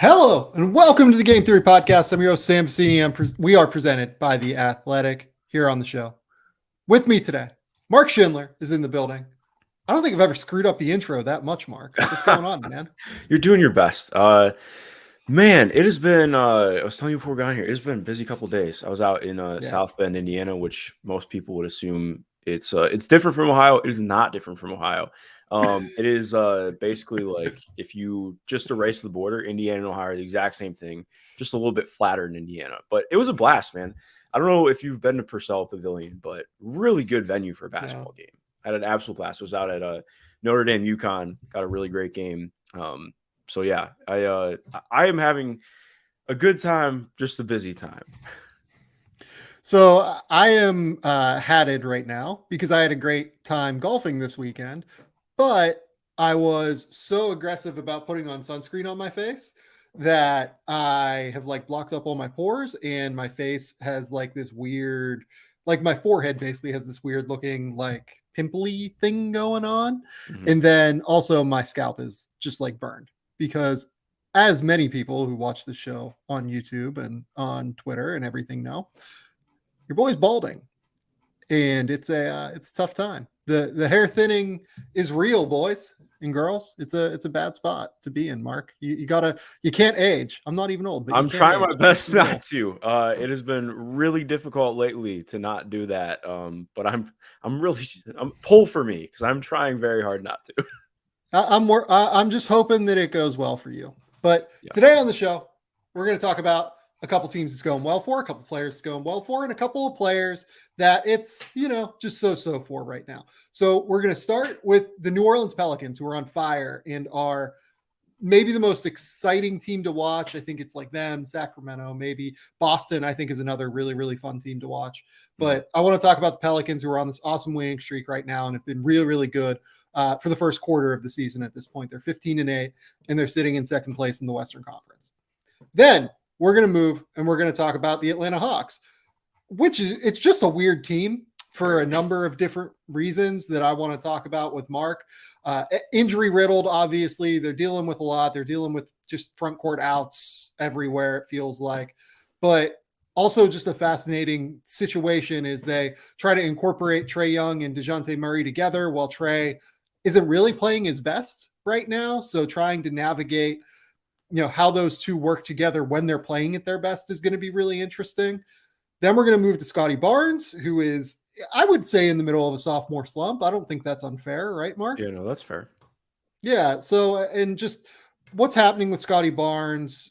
Hello and welcome to the Game Theory Podcast. I'm your host, Sam Vecini. We are presented by The Athletic here on the show. With me today, Mark Schindler is in the building. I don't think I've ever screwed up the intro that much, Mark. What's going on, man? You're doing your best. Man, it has been, I was telling you before we got on here, it's been a busy couple of days. I was out in South Bend, Indiana, which most people would assume it's different from Ohio. It is not different from Ohio. It is basically like if you just erase the border, Indiana and Ohio are the exact same thing, just a little bit flatter in Indiana. But it was a blast, man. I don't know if you've been to Purcell Pavilion, but really good venue for a basketball game. I had an absolute blast. I was out at Notre Dame UConn, got a really great game. So yeah, I am having a good time, just a busy time. So I am hatted right now because I had a great time golfing this weekend, but I was so aggressive about putting on sunscreen on my face that I have like blocked up all my pores and my face has like this weird, like my forehead basically has this weird looking like pimply thing going on. Mhm. And then also my scalp is just like burned because as many people who watch the show on YouTube and on Twitter and everything know, your boy's balding and it's a tough time. The hair thinning is real, boys and girls. It's a bad spot to be in, Mark. You can't age. I'm not even old, but I'm trying my best not to. It has been really difficult lately to not do that. But I'm pull for me because I'm trying very hard not to. I'm just hoping that it goes well for you. But Today on the show, we're going to talk about a couple teams it's going well for, a couple players it's going well for, and a couple of players that it's, just so for right now. So we're going to start with the New Orleans Pelicans, who are on fire and are maybe the most exciting team to watch. I think it's like them, Sacramento, maybe Boston, I think is another really, really fun team to watch. But I want to talk about the Pelicans, who are on this awesome winning streak right now and have been really, really good for the first quarter of the season at this point. They're 15-8, and they're sitting in second place in the Western Conference. Then we're going to move and we're going to talk about the Atlanta Hawks, it's just a weird team for a number of different reasons that I want to talk about with Mark. Injury riddled, obviously. They're dealing with a lot. They're dealing with just front court outs everywhere, it feels like. But also just a fascinating situation is they try to incorporate Trae Young and DeJounte Murray together while Trae isn't really playing his best right now. So trying to navigate how those two work together when they're playing at their best is going to be really interesting. Then we're going to move to Scottie Barnes, who is, I would say, in the middle of a sophomore slump. I don't think that's unfair, right, Mark? Yeah, no, that's fair. Yeah. So, and just what's happening with Scottie Barnes.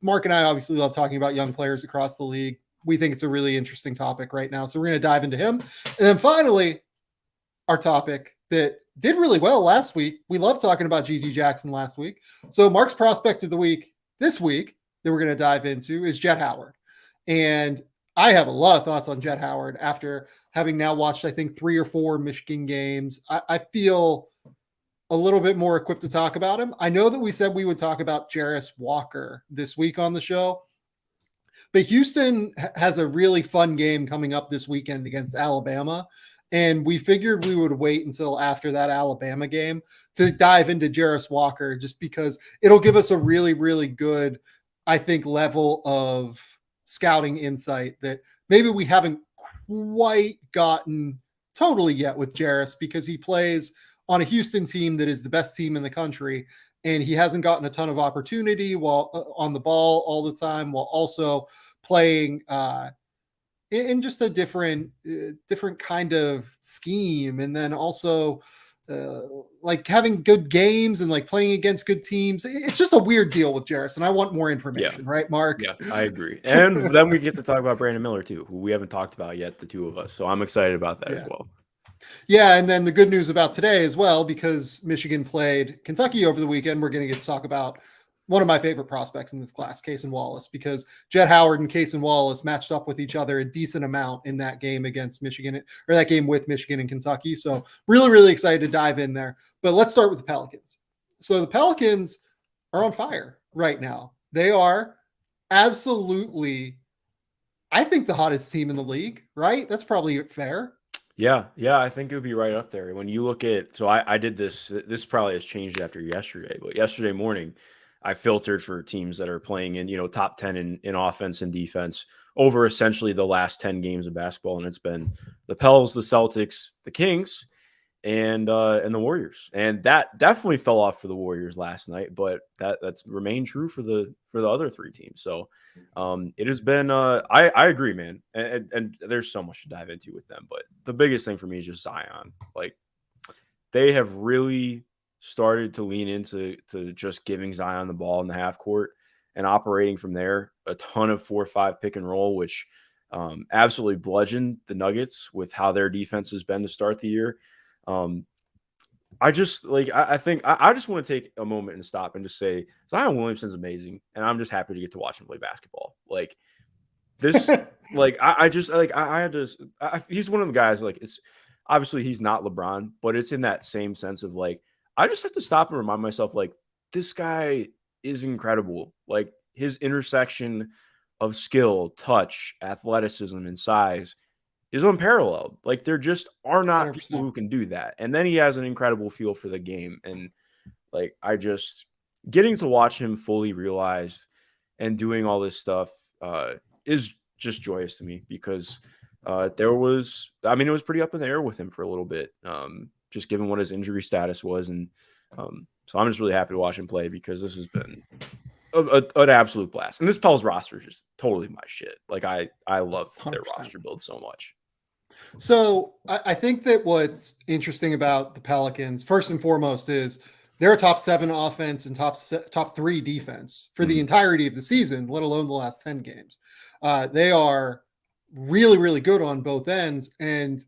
Mark and I obviously love talking about young players across the league. We think it's a really interesting topic right now. So we're going to dive into him. And then finally, our topic that did really well last week. We love talking about GG Jackson last week. So Mark's prospect of the week this week that we're going to dive into is Jett Howard. And I have a lot of thoughts on Jett Howard after having now watched, I think, 3 or 4 Michigan games. I feel a little bit more equipped to talk about him. I know that we said we would talk about Jarace Walker this week on the show, but Houston has a really fun game coming up this weekend against Alabama. And we figured we would wait until after that Alabama game to dive into Jarace Walker, just because it'll give us a really, really good, I think, level of scouting insight that maybe we haven't quite gotten totally yet with Jarace, because he plays on a Houston team that is the best team in the country. And he hasn't gotten a ton of opportunity while on the ball all the time, while also playing in just a different kind of scheme. And then also like having good games and like playing against good teams. It's just a weird deal with Jarace, and I want more information, right, Mark? Yeah, I agree. And then we get to talk about Brandon Miller too, who we haven't talked about yet, the two of us. So I'm excited about that as well. Yeah, and then the good news about today as well, because Michigan played Kentucky over the weekend, we're going to get to talk about one of my favorite prospects in this class, Cason Wallace, because Jett Howard and Cason Wallace matched up with each other a decent amount in that game against Michigan, or that game with Michigan and Kentucky. So really, really excited to dive in there. But let's start with the Pelicans. So the Pelicans are on fire right now. They are absolutely, I think, the hottest team in the league, right? That's probably fair. Yeah, I think it would be right up there. When you look at, so I did this probably has changed after yesterday, but yesterday morning, I filtered for teams that are playing in, top 10 in offense and defense over essentially the last 10 games of basketball. And it's been the Pels, the Celtics, the Kings, and the Warriors. And that definitely fell off for the Warriors last night, but that's remained true for the other three teams. So it has been I agree, man. And there's so much to dive into with them. But the biggest thing for me is just Zion. Like, they have really started to lean into just giving Zion the ball in the half court and operating from there. A ton of 4-5 pick and roll, which absolutely bludgeoned the Nuggets with how their defense has been to start the year. I just I think I just want to take a moment and stop and just say Zion Williamson's amazing, and I'm just happy to get to watch him play basketball. Like this, he's one of the guys. Like, it's obviously he's not LeBron, but it's in that same sense of like, I just have to stop and remind myself, like, this guy is incredible. Like, his intersection of skill, touch, athleticism, and size is unparalleled. Like, there just are not 100%. people who can do that. And then he has an incredible feel for the game. And like, getting to watch him fully realized and doing all this stuff is just joyous to me, because it was pretty up in the air with him for a little bit, just given what his injury status was. And so I'm just really happy to watch him play, because this has been an absolute blast. And this Pels roster is just totally my shit. Like, I love 100%. Their roster build so much. So I think that what's interesting about the Pelicans, first and foremost, is they're a top 7 offense and top 3 defense for the entirety of the season, let alone the last 10 games. They are really, really good on both ends. And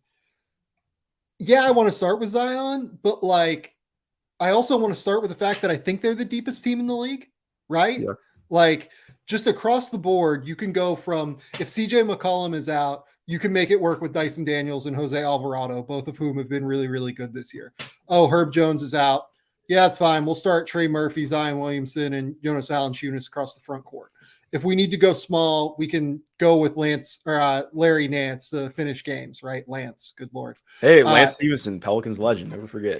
yeah, I want to start with Zion, but like, I also want to start with the fact that I think they're the deepest team in the league, right? Yeah. Like, just across the board, you can go from, if CJ McCollum is out, you can make it work with Dyson Daniels and Jose Alvarado, both of whom have been really, really good this year. Oh, Herb Jones is out. Yeah, it's fine. We'll start Trey Murphy, Zion Williamson, and Jonas Valanciunas across the front court. If we need to go small, we can go with Larry Nance to finish games, right? Lance, good Lord. Hey, Lance Stevenson, Pelicans legend, never forget.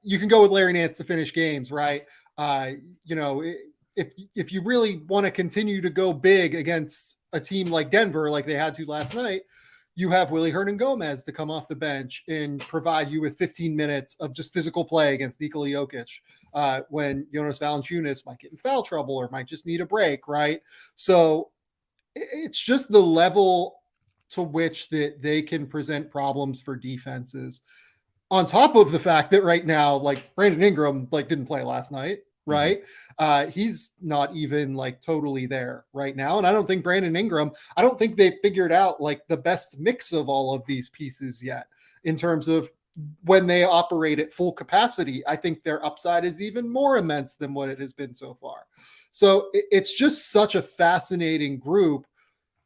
You can go with Larry Nance to finish games, right? If you really want to continue to go big against a team like Denver, like they had to last night, you have Willie Hernan-Gomez to come off the bench and provide you with 15 minutes of just physical play against Nikola Jokic when Jonas Valanciunas might get in foul trouble or might just need a break, right? So it's just the level to which that they can present problems for defenses, on top of the fact that right now, like, Brandon Ingram didn't play last night, right? He's not even totally there right now. And I don't think Brandon Ingram, I don't think they've figured out the best mix of all of these pieces yet in terms of when they operate at full capacity. I think their upside is even more immense than what it has been so far. So it's just such a fascinating group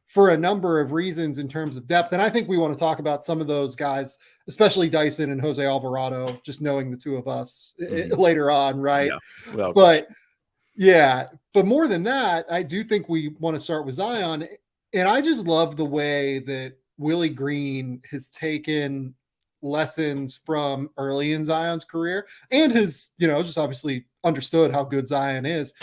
for a number of reasons in terms of depth. And I think we want to talk about some of those guys, especially Dyson and Jose Alvarado, just knowing the two of us later on, right? Yeah. But more than that, I do think we want to start with Zion. And I just love the way that Willie Green has taken lessons from early in Zion's career and has, just obviously understood how good Zion is.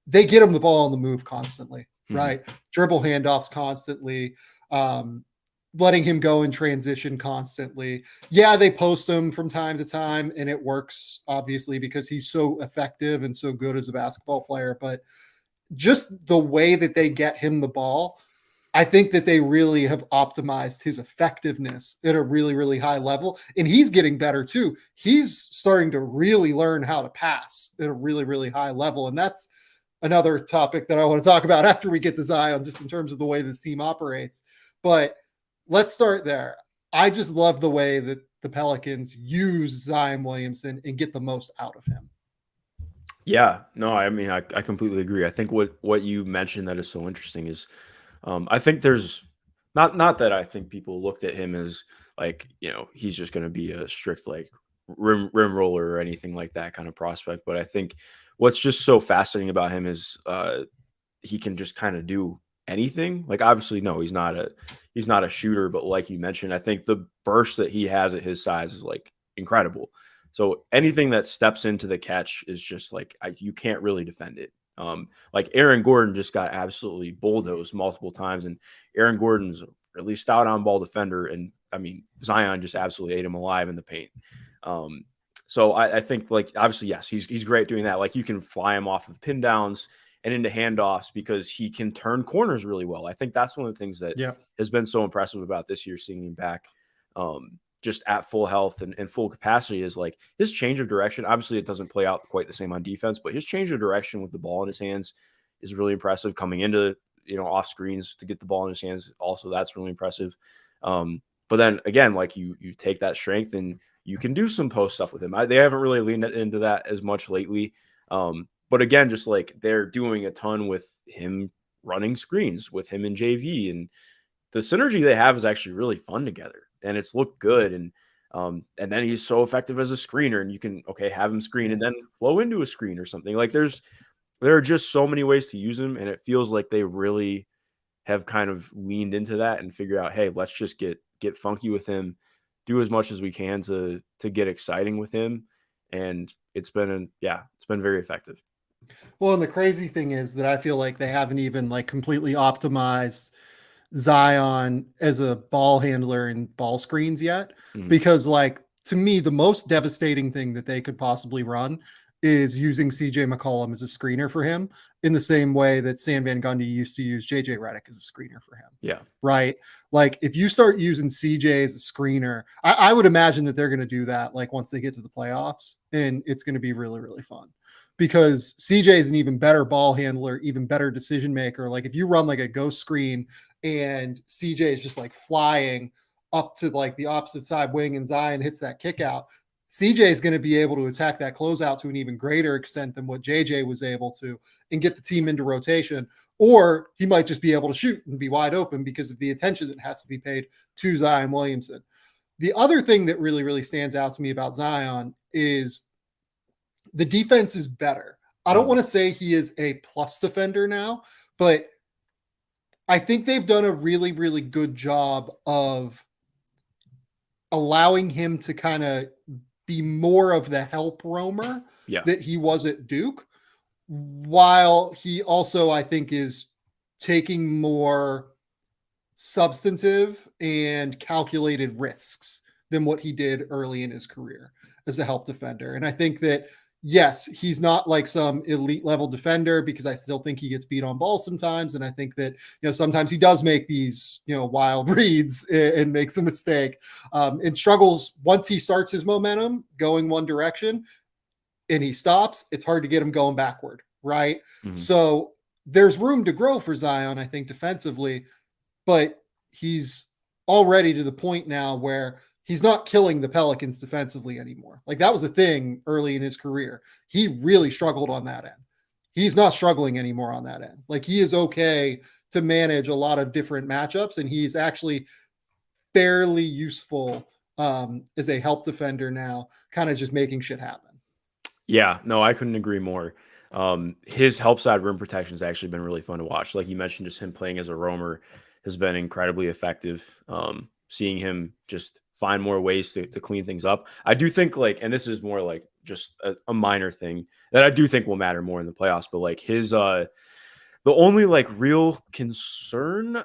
They get him the ball on the move constantly. Right. Dribble handoffs constantly, letting him go in transition constantly. Yeah, they post him from time to time, and it works, obviously, because he's so effective and so good as a basketball player. But just the way that they get him the ball, I think that they really have optimized his effectiveness at a really, really high level. And he's getting better, too. He's starting to really learn how to pass at a really, really high level. And that's another topic that I want to talk about after we get to Zion, just in terms of the way this team operates. But let's start there. I just love the way that the Pelicans use Zion Williamson and get the most out of him. Yeah, no, I mean, I completely agree. I think what you mentioned that is so interesting is I think there's not that I think people looked at him as he's just going to be a strict rim roller or anything like that kind of prospect. But I think what's just so fascinating about him is he can just kind of do anything. Obviously, no, he's not a shooter, but like you mentioned, I think the burst that he has at his size is incredible. So anything that steps into the catch is just like you can't really defend it. Like Aaron Gordon just got absolutely bulldozed multiple times, and Aaron Gordon's a really stout on ball defender, and I mean Zion just absolutely ate him alive in the paint. So I think like obviously yes, he's great doing that. Like you can fly him off of pin downs and into handoffs because he can turn corners really well. I think that's one of the things that has been so impressive about this year, seeing him back just at full health and full capacity, is like his change of direction. Obviously, it doesn't play out quite the same on defense, but his change of direction with the ball in his hands is really impressive. Coming into, off screens to get the ball in his hands, also that's really impressive. But then again, like you take that strength and you can do some post stuff with him. They haven't really leaned into that as much lately. But again, just like they're doing a ton with him running screens with him in JV, and the synergy they have is actually really fun together, and it's looked good. And then he's so effective as a screener, and you can have him screen and then flow into a screen or something. Like there are just so many ways to use him, and it feels like they really have kind of leaned into that and figured out, hey, let's just get funky with him, do as much as we can to get exciting with him, and it's been very effective. Well, and the crazy thing is that I feel like they haven't even like completely optimized Zion as a ball handler and ball screens yet, because like to me the most devastating thing that they could possibly run is using CJ McCollum as a screener for him, in the same way that Stan Van Gundy used to use JJ Redick as a screener for him. Yeah. Right. Like if you start using CJ as a screener, I would imagine that they're going to do that like once they get to the playoffs, and it's going to be really, really fun because CJ is an even better ball handler, even better decision maker. Like if you run like a ghost screen and CJ is just like flying up to like the opposite side wing and Zion hits that kick out, CJ is going to be able to attack that closeout to an even greater extent than what JJ was able to and get the team into rotation. Or he might just be able to shoot and be wide open because of the attention that has to be paid to Zion Williamson. The other thing that really, really stands out to me about Zion is the defense is better. I don't want to say he is a plus defender now, but I think they've done a really, really good job of allowing him to kind of be more of the help roamer that he was at Duke, while he also, I think, is taking more substantive and calculated risks than what he did early in his career as a help defender. And I think that, yes, he's not like some elite level defender because I still think he gets beat on ball sometimes. And I think that, sometimes he does make these, wild reads and makes a mistake and struggles once he starts his momentum going one direction and he stops. It's hard to get him going backward. Right. So there's room to grow for Zion, I think, defensively, but he's already to the point now where he's not killing the Pelicans defensively anymore. Like that was a thing early in his career. He really struggled on that end. He's not struggling anymore on that end. Like he is okay to manage a lot of different matchups, and he's actually fairly useful as a help defender now, kind of just making shit happen. Yeah, no, I couldn't agree more. His help side rim protection has actually been really fun to watch. Like you mentioned, just him playing as a roamer has been incredibly effective. Seeing him just find more ways to clean things up. I do think and this is more like just a minor thing that I do think will matter more in the playoffs, but like his, the only like real concern,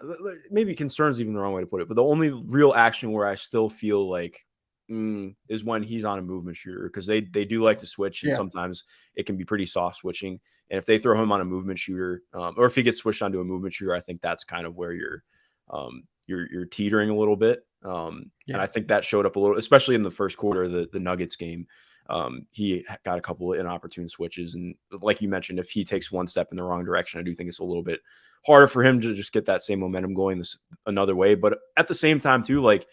maybe concern is even the wrong way to put it, but the only real action where I still feel like is when he's on a movement shooter, because they do like to switch, and sometimes it can be pretty soft switching. And if they throw him on a movement shooter, or if he gets switched onto a movement shooter, I think that's kind of where you're teetering a little bit. And I think that showed up a little, especially in the first quarter, the Nuggets game. He got a couple of inopportune switches, and like you mentioned, if he takes one step in the wrong direction, I do think it's a little bit harder for him to just get that same momentum going another way. But at the same time, too, like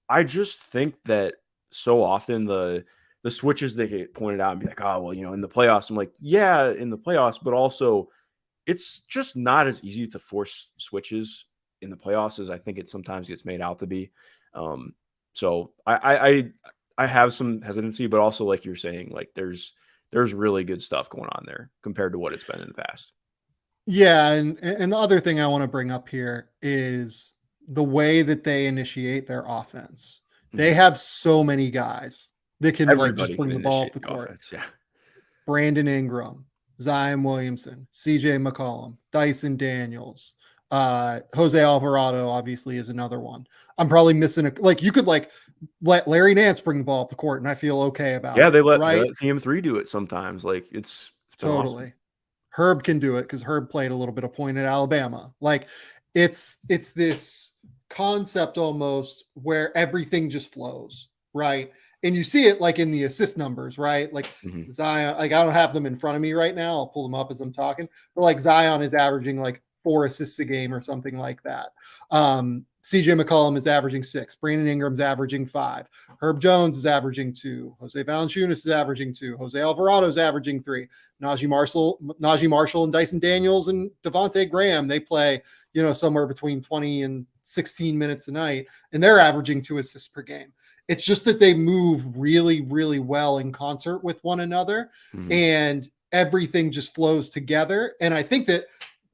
I just think that so often the switches that get pointed out and be like, oh, well, in the playoffs, I'm like, yeah, in the playoffs, but also it's just not as easy to force switches in the playoffs as I think it sometimes gets made out to be. So I have some hesitancy, but also like you're saying, like there's really good stuff going on there compared to what it's been in the past. Yeah. And the other thing I want to bring up here is the way that they initiate their offense. They have so many guys That can like just Everybody bring can the ball up initiate the the court. offense. Yeah. Brandon Ingram, Zion Williamson, CJ McCollum, Dyson Daniels, Jose Alvarado obviously is another one. I'm probably missing like you could like let Larry Nance bring the ball up the court and I feel okay about Yeah, it. they let Right? CM3 do it sometimes. Like it's been awesome. Totally. Herb can do it because Herb played a little bit of point at Alabama. Like it's this concept almost where everything just flows, right? And you see it like in the assist numbers, right? Like Zion, like I don't have them in front of me right now. I'll pull them up as I'm talking. But like Zion is averaging like 4 assists a game or something like that. CJ McCollum is averaging 6. Brandon Ingram's averaging 5. Herb Jones is averaging 2. Jose Valanciunas is averaging 2. Jose Alvarado is averaging 3. Najee Marshall and Dyson Daniels and Devontae Graham, they play, somewhere between 20 and 16 minutes a night, and they're averaging 2 assists per game. It's just that they move really, really well in concert with one another, and everything just flows together. And I think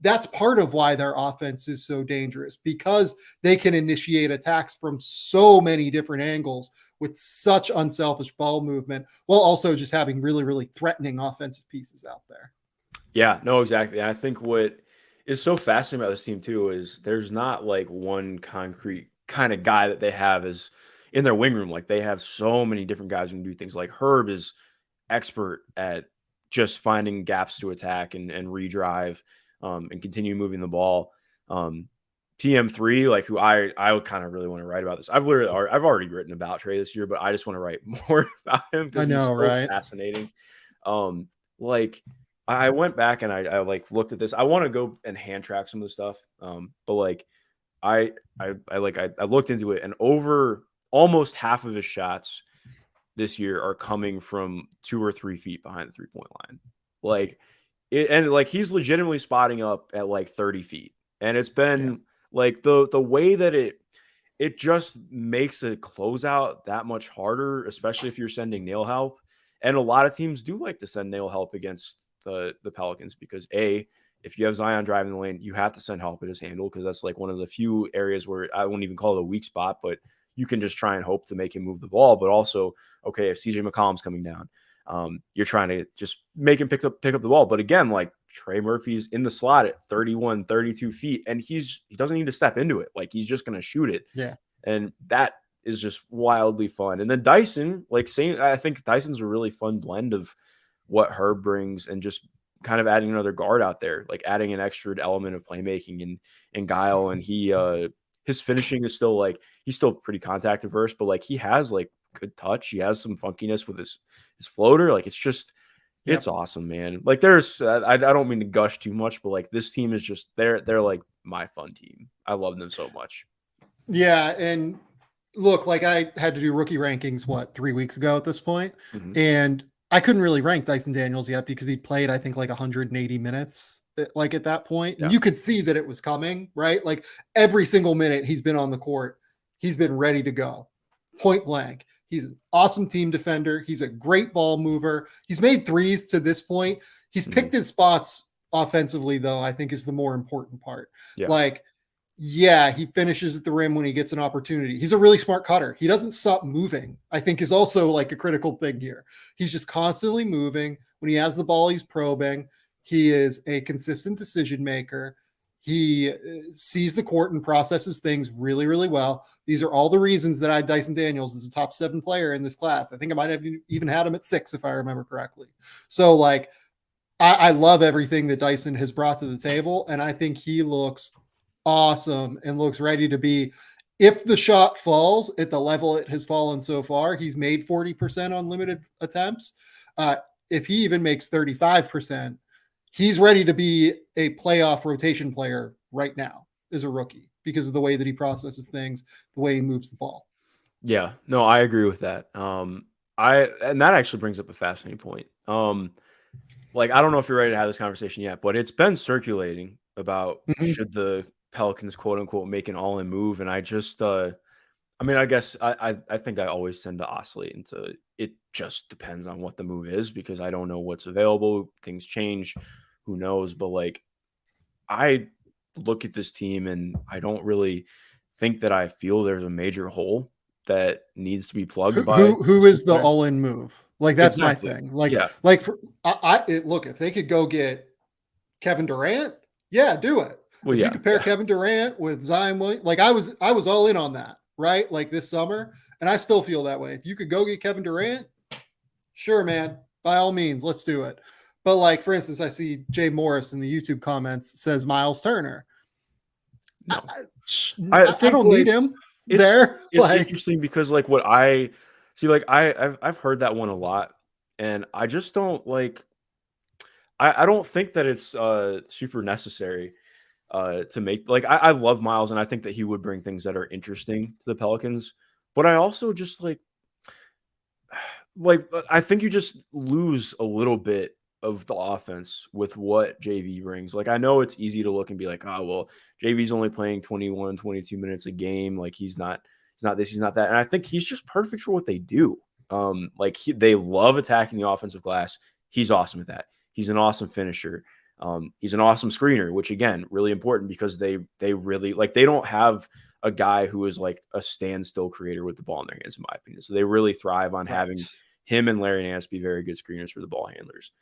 that's part of why their offense is so dangerous, because they can initiate attacks from so many different angles with such unselfish ball movement, while also just having really, really threatening offensive pieces out there. Yeah, no, exactly. And I think what is so fascinating about this team too is there's not like one concrete kind of guy that they have as in their wing room. Like they have so many different guys who can do things. Like Herb is expert at just finding gaps to attack and redrive and continue moving the ball. TM3, like who I kind of really want to write about this. I've already written about Trey this year, but I just want to write more about him because he's so fascinating. Like I went back and I like looked at this. I want to go and hand track some of the stuff. But like I looked into it, and over almost half of his shots this year are coming from 2 or 3 feet behind the 3-point line. Like and like he's legitimately spotting up at like 30 feet. And it's been like the way that it just makes a closeout that much harder, especially if you're sending nail help. And a lot of teams do like to send nail help against the Pelicans because if you have Zion driving the lane, you have to send help at his handle because that's like one of the few areas where I wouldn't even call it a weak spot, but you can just try and hope to make him move the ball. But also, okay, if CJ McCollum's coming down, you're trying to just make him pick up the ball. But again, like Trey Murphy's in the slot at 31, 32 feet, and he doesn't need to step into it. Like he's just going to shoot it. Yeah. And that is just wildly fun. And then Dyson, I think Dyson's a really fun blend of what Herb brings and just kind of adding another guard out there, like adding an extra element of playmaking and guile. And his finishing is still like, he's still pretty contact averse, but like he has like good touch. He has some funkiness with his floater. Like it's just, it's awesome, man. Like there's, I don't mean to gush too much, but like this team is just, they're like my fun team. I love them so much. Yeah. And look, like I had to do rookie rankings, 3 weeks ago at this point, and I couldn't really rank Dyson Daniels yet because he'd played, I think, like 180 minutes, like at that point. And you could see that it was coming, right? Like every single minute he's been on the court, he's been ready to go, point blank. He's an awesome team defender. He's a great ball mover. He's made threes to this point. He's picked his spots offensively, though, I think is the more important part. Like, he finishes at the rim when he gets an opportunity. He's a really smart cutter. He doesn't stop moving, I think is also like a critical thing here. He's just constantly moving. When he has the ball, he's probing. He is a consistent decision maker. He sees the court and processes things really, really well. These are all the reasons that I had Dyson Daniels as a top 7 player in this class. I think I might have even had him at 6, if I remember correctly. So like, I love everything that Dyson has brought to the table. And I think he looks awesome and looks ready to be, if the shot falls at the level it has fallen so far, he's made 40% on limited attempts. If he even makes 35%, he's ready to be a playoff rotation player right now as a rookie because of the way that he processes things, the way he moves the ball. Yeah, no, I agree with that. And that actually brings up a fascinating point. Like, I don't know if you're ready to have this conversation yet, but it's been circulating about should the Pelicans, quote unquote, make an all-in move. And I just, I guess I think I always tend to oscillate into it. Just depends on what the move is because I don't know what's available. Things change. Who knows? But like, I look at this team and I don't really think that I feel there's a major hole that needs to be plugged by Who is the all-in move? Like, that's my exactly. thing. Like, Yeah. look, if they could go get Kevin Durant, yeah, do it. Well, If you yeah. could pair Kevin Durant with Zion Williams, like I was all in on that, right? Like this summer, and I still feel that way. If you could go get Kevin Durant, sure, man, by all means, let's do it. But like, for instance, I see Jay Morris in the YouTube comments says Miles Turner. No. I don't need him there. It's interesting because like what I see, like I've heard that one a lot, and I just don't like. I don't think that it's super necessary to make like I love Miles, and I think that he would bring things that are interesting to the Pelicans. But I also just like I think you just lose a little bit of the offense with what JV brings. Like I know it's easy to look and be like, oh well, JV's only playing 21, 22 minutes a game. Like he's not this, he's not that. And I think he's just perfect for what they do. Like they love attacking the offensive glass. He's awesome at that. He's an awesome finisher. He's an awesome screener, which again, really important because they really like they don't have a guy who is like a standstill creator with the ball in their hands, in my opinion. So they really thrive on having him and Larry Nance be very good screeners for the ball handlers.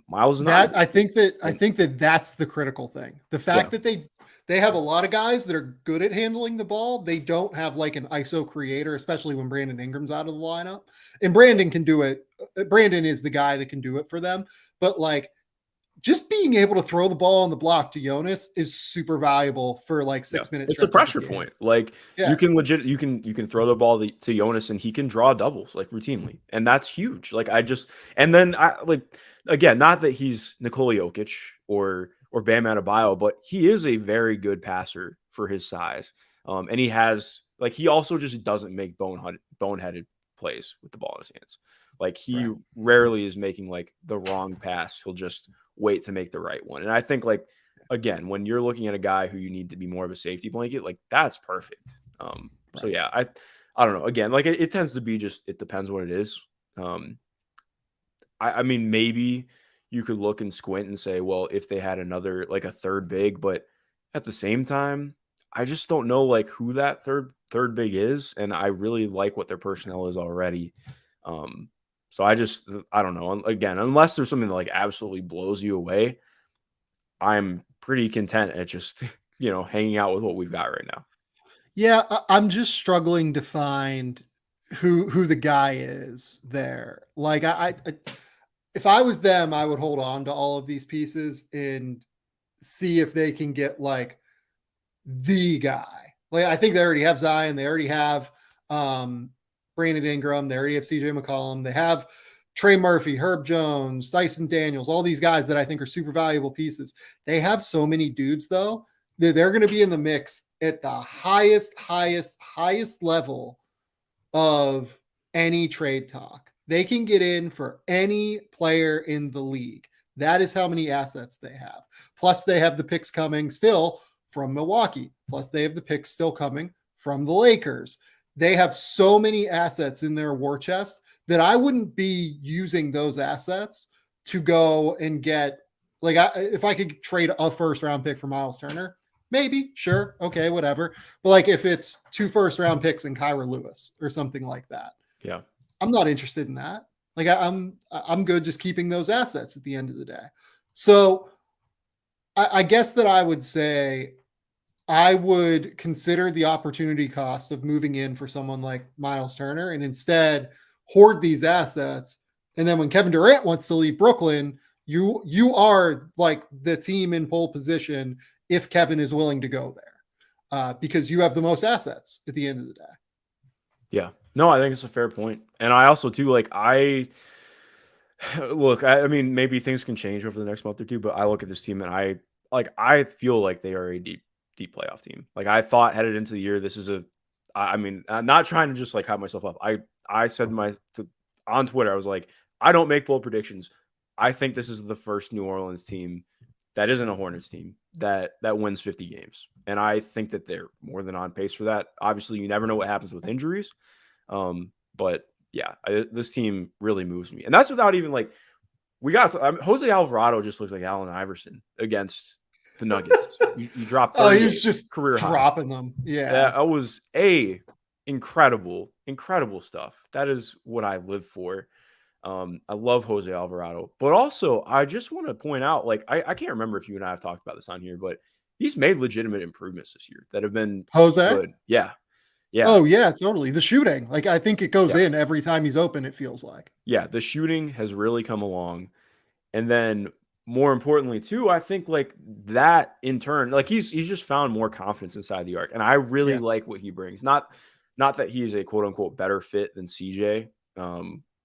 Miles is not. I think that that's the critical thing. The fact that they have a lot of guys that are good at handling the ball. They don't have like an ISO creator, especially when Brandon Ingram's out of the lineup. And Brandon can do it. Brandon is the guy that can do it for them. But like just being able to throw the ball on the block to Jonas is super valuable for like 6 minutes. It's a pressure point. Like you can throw the ball to Jonas and he can draw doubles like routinely. And that's huge. Like and then again, not that he's Nikola Jokic or Bam Adebayo, but he is a very good passer for his size. And he also just doesn't make boneheaded plays with the ball in his hands. Like he rarely is making like the wrong pass. He'll just wait to make the right one. And I think like, again, when you're looking at a guy who you need to be more of a safety blanket, like that's perfect. So yeah, I don't know. Again, like it tends to be just, it depends what it is. I mean, maybe you could look and squint and say, well, if they had another, like a third big, but at the same time, I just don't know like who that third big is. And I really like what their personnel is already. So I don't know. Again, unless there's something that like absolutely blows you away, I'm pretty content at just, hanging out with what we've got right now. Yeah. I'm just struggling to find who the guy is there. Like if I was them, I would hold on to all of these pieces and see if they can get like the guy. Like I think they already have Zion. They already have, Brandon Ingram. They already have CJ McCollum. They have Trey Murphy, Herb Jones, Dyson Daniels, all these guys that I think are super valuable pieces. They have so many dudes though, that they're going to be in the mix at the highest level of any trade talk. They can get in for any player in the league. That is how many assets they have. Plus they have the picks coming still from Milwaukee. Plus they have the picks still coming from the Lakers. They have so many assets in their war chest that I wouldn't be using those assets to go and get like if I could trade a first round pick for Miles Turner, maybe, sure, okay, whatever. But like if it's 2 first round picks and Kyra Lewis or something like that, yeah, I'm not interested in that. Like I'm good just keeping those assets at the end of the day. So I guess that I would say I would consider the opportunity cost of moving in for someone like Miles Turner and instead hoard these assets. And then when Kevin Durant wants to leave Brooklyn, you are like the team in pole position if Kevin is willing to go there because you have the most assets at the end of the day. Yeah, no, I think it's a fair point. And I also too, like I mean, maybe things can change over the next month or two, but I look at this team and I feel like they are a deep playoff team. Like I thought headed into the year, this is I'm not trying to just like hype myself up. I said on Twitter, I was like, I don't make bold predictions. I think this is the first New Orleans team that isn't a Hornets team that wins 50 games. And I think that they're more than on pace for that. Obviously, you never know what happens with injuries. But yeah, this team really moves me. And that's without even like, Jose Alvarado just looks like Allen Iverson against the Nuggets. You dropped. He was just career dropping high. them. Yeah. That was a incredible stuff. That is what I live for. I love Jose Alvarado, but also I just want to point out, like, I can't remember if you and I have talked about this on here, but he's made legitimate improvements this year that have been Jose? good. Yeah. Yeah. Oh yeah, totally. The shooting, like I think it goes Yeah. in every time he's open, it feels like. Yeah. The shooting has really come along. And then more importantly, too, I think like that in turn, like he's just found more confidence inside the arc. And I really Yeah. like what he brings. Not that he's a quote unquote better fit than CJ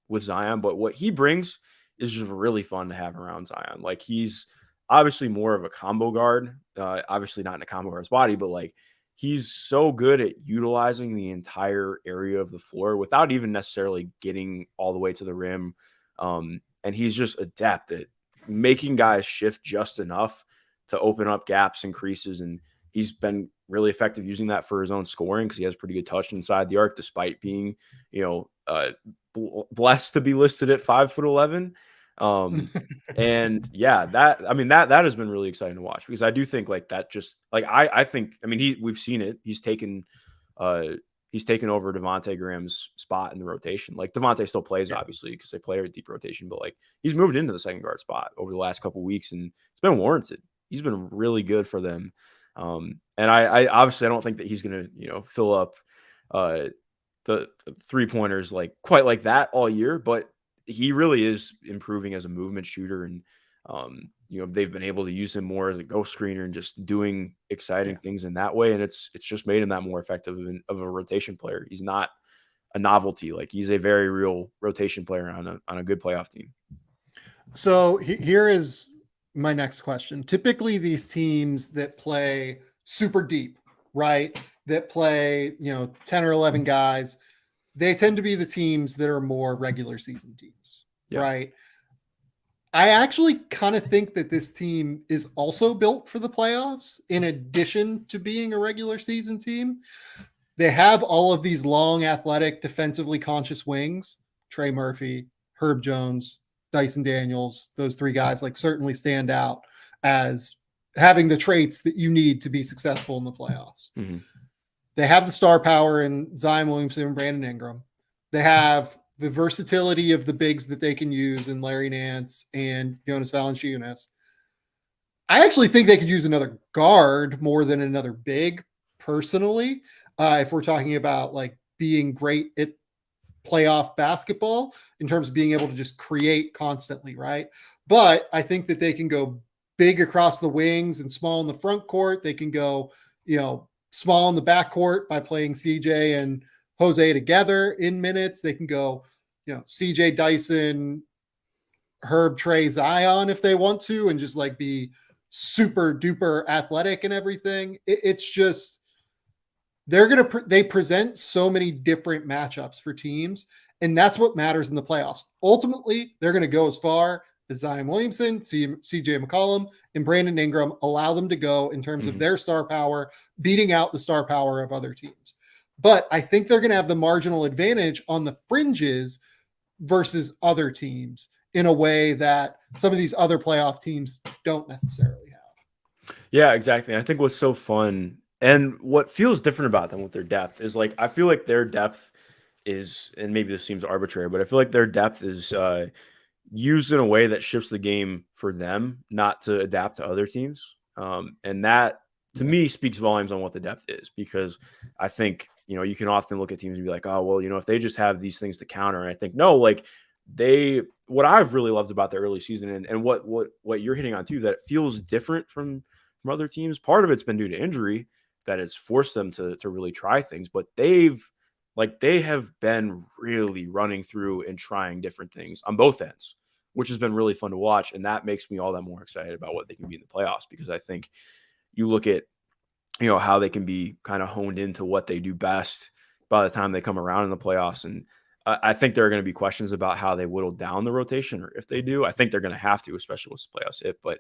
with Zion, but what he brings is just really fun to have around Zion. Like he's obviously more of a combo guard, obviously not in a combo guard's body, but like he's so good at utilizing the entire area of the floor without even necessarily getting all the way to the rim. And he's just adept at making guys shift just enough to open up gaps and creases. And he's been really effective using that for his own scoring because he has pretty good touch inside the arc, despite being, blessed to be listed at 5'11". And yeah, that has been really exciting to watch because I do think like that just like I think we've seen it. He's taken over Devontae Graham's spot in the rotation. Like Devontae still plays obviously because they play a deep rotation, but like he's moved into the second guard spot over the last couple of weeks and it's been warranted. He's been really good for them. And I obviously I don't think that he's going to, fill up the 3-pointers like quite like that all year, but he really is improving as a movement shooter. And, they've been able to use him more as a ghost screener and just doing exciting things in that way. And it's just made him that more effective of a rotation player. He's not a novelty. Like he's a very real rotation player on a good playoff team. So here is my next question. Typically these teams that play super deep, right? That play, 10 or 11 guys, they tend to be the teams that are more regular season teams, right? I actually kind of think that this team is also built for the playoffs in addition to being a regular season team. They have all of these long, athletic, defensively conscious wings, Trey Murphy, Herb Jones, Dyson Daniels. Those three guys like certainly stand out as having the traits that you need to be successful in the playoffs. Mm-hmm. They have the star power in Zion Williamson and Brandon Ingram. They have the versatility of the bigs that they can use in Larry Nance and Jonas Valanciunas. I actually think they could use another guard more than another big, personally, if we're talking about like being great at playoff basketball in terms of being able to just create constantly, right? But I think that they can go big across the wings and small in the front court. They can go, small in the backcourt by playing CJ and Jose together in minutes. They can go, CJ, Dyson, Herb, Trey, Zion if they want to, and just like be super duper athletic and everything. It's just they present so many different matchups for teams, and that's what matters in the playoffs. Ultimately, they're going to go as far as Zion Williamson, CJ McCollum, and Brandon Ingram allow them to go in terms of their star power, beating out the star power of other teams. But I think they're going to have the marginal advantage on the fringes versus other teams in a way that some of these other playoff teams don't necessarily have. Yeah, exactly. I think what's so fun and what feels different about them with their depth is like, I feel like their depth is, and maybe this seems arbitrary, but I feel like their depth is used in a way that shifts the game for them, not to adapt to other teams. And that to me speaks volumes on what the depth is, because I think, you can often look at teams and be like, oh, well, if they just have these things to counter. And I think, no, like what I've really loved about the early season and what you're hitting on too, that it feels different from other teams. Part of it's been due to injury that has forced them to really try things, but they have been really running through and trying different things on both ends, which has been really fun to watch. And that makes me all that more excited about what they can be in the playoffs, because I think you look at, how they can be kind of honed into what they do best by the time they come around in the playoffs. And I think there are going to be questions about how they whittle down the rotation, or if they do. I think they're going to have to, especially with the playoffs hit. But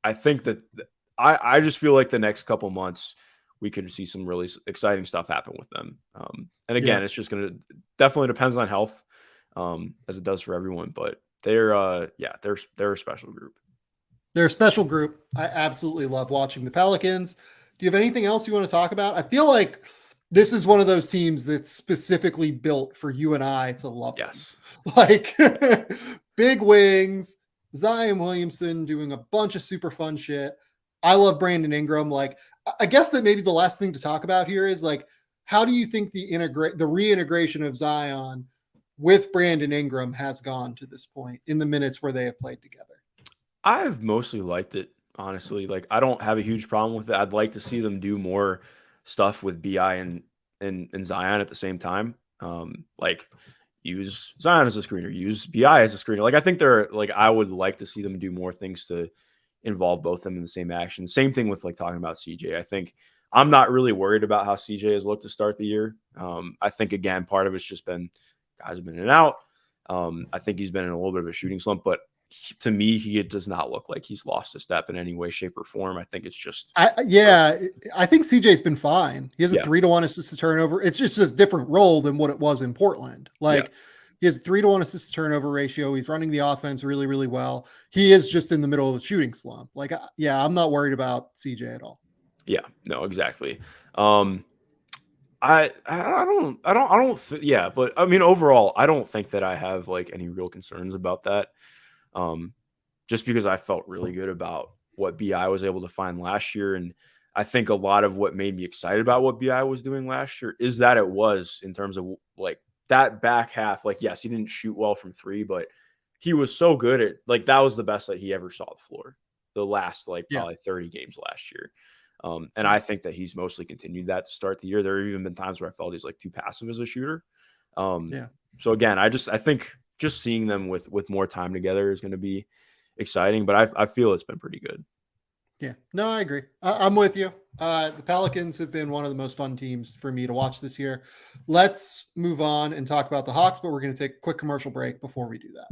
I think that I just feel like the next couple months we could see some really exciting stuff happen with them. And again, it's just going to definitely depends on health, as it does for everyone. But they're a special group. They're a special group. I absolutely love watching the Pelicans. Do you have anything else you want to talk about? I feel like this is one of those teams that's specifically built for you and I to love. Yes. Them. Like big wings, Zion Williamson doing a bunch of super fun shit. I love Brandon Ingram. Like, I guess that maybe the last thing to talk about here is like, how do you think the reintegration of Zion with Brandon Ingram has gone to this point in the minutes where they have played together? I've mostly liked it, honestly. Like, I don't have a huge problem with it. I'd like to see them do more stuff with BI and Zion at the same time. Like use Zion as a screener, use BI as a screener. Like, I think I would like to see them do more things to involve both of them in the same action. Same thing with like talking about CJ. I think I'm not really worried about how CJ has looked to start the year. I think again, part of it's just been guys have been in and out. I think he's been in a little bit of a shooting slump, but to me, he does not look like he's lost a step in any way, shape, or form. I think it's just I think CJ's been fine. He has a 3-1 assist to turnover. It's just a different role than what it was in Portland. Like he has 3-1 assist to turnover ratio. He's running the offense really, really well. He is just in the middle of a shooting slump. Like, I'm not worried about CJ at all. Yeah, no, exactly. I don't but I mean, overall, I don't think that I have like any real concerns about that. Just because I felt really good about what BI was able to find last year. And I think a lot of what made me excited about what BI was doing last year is that it was in terms of like that back half. Like, yes, he didn't shoot well from three, but he was so good at like, that was the best that he ever saw the floor the last like probably 30 games last year. And I think that he's mostly continued that to start the year. There have even been times where I felt he's like too passive as a shooter. So again, I think just seeing them with more time together is going to be exciting, but I feel it's been pretty good. Yeah, no, I agree. I'm with you. The Pelicans have been one of the most fun teams for me to watch this year. Let's move on and talk about the Hawks, but we're going to take a quick commercial break before we do that.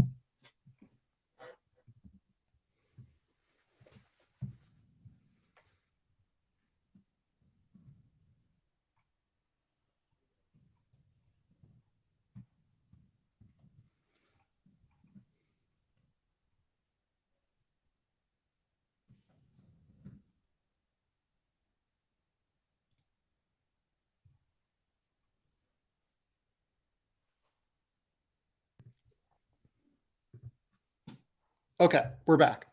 Okay, we're back.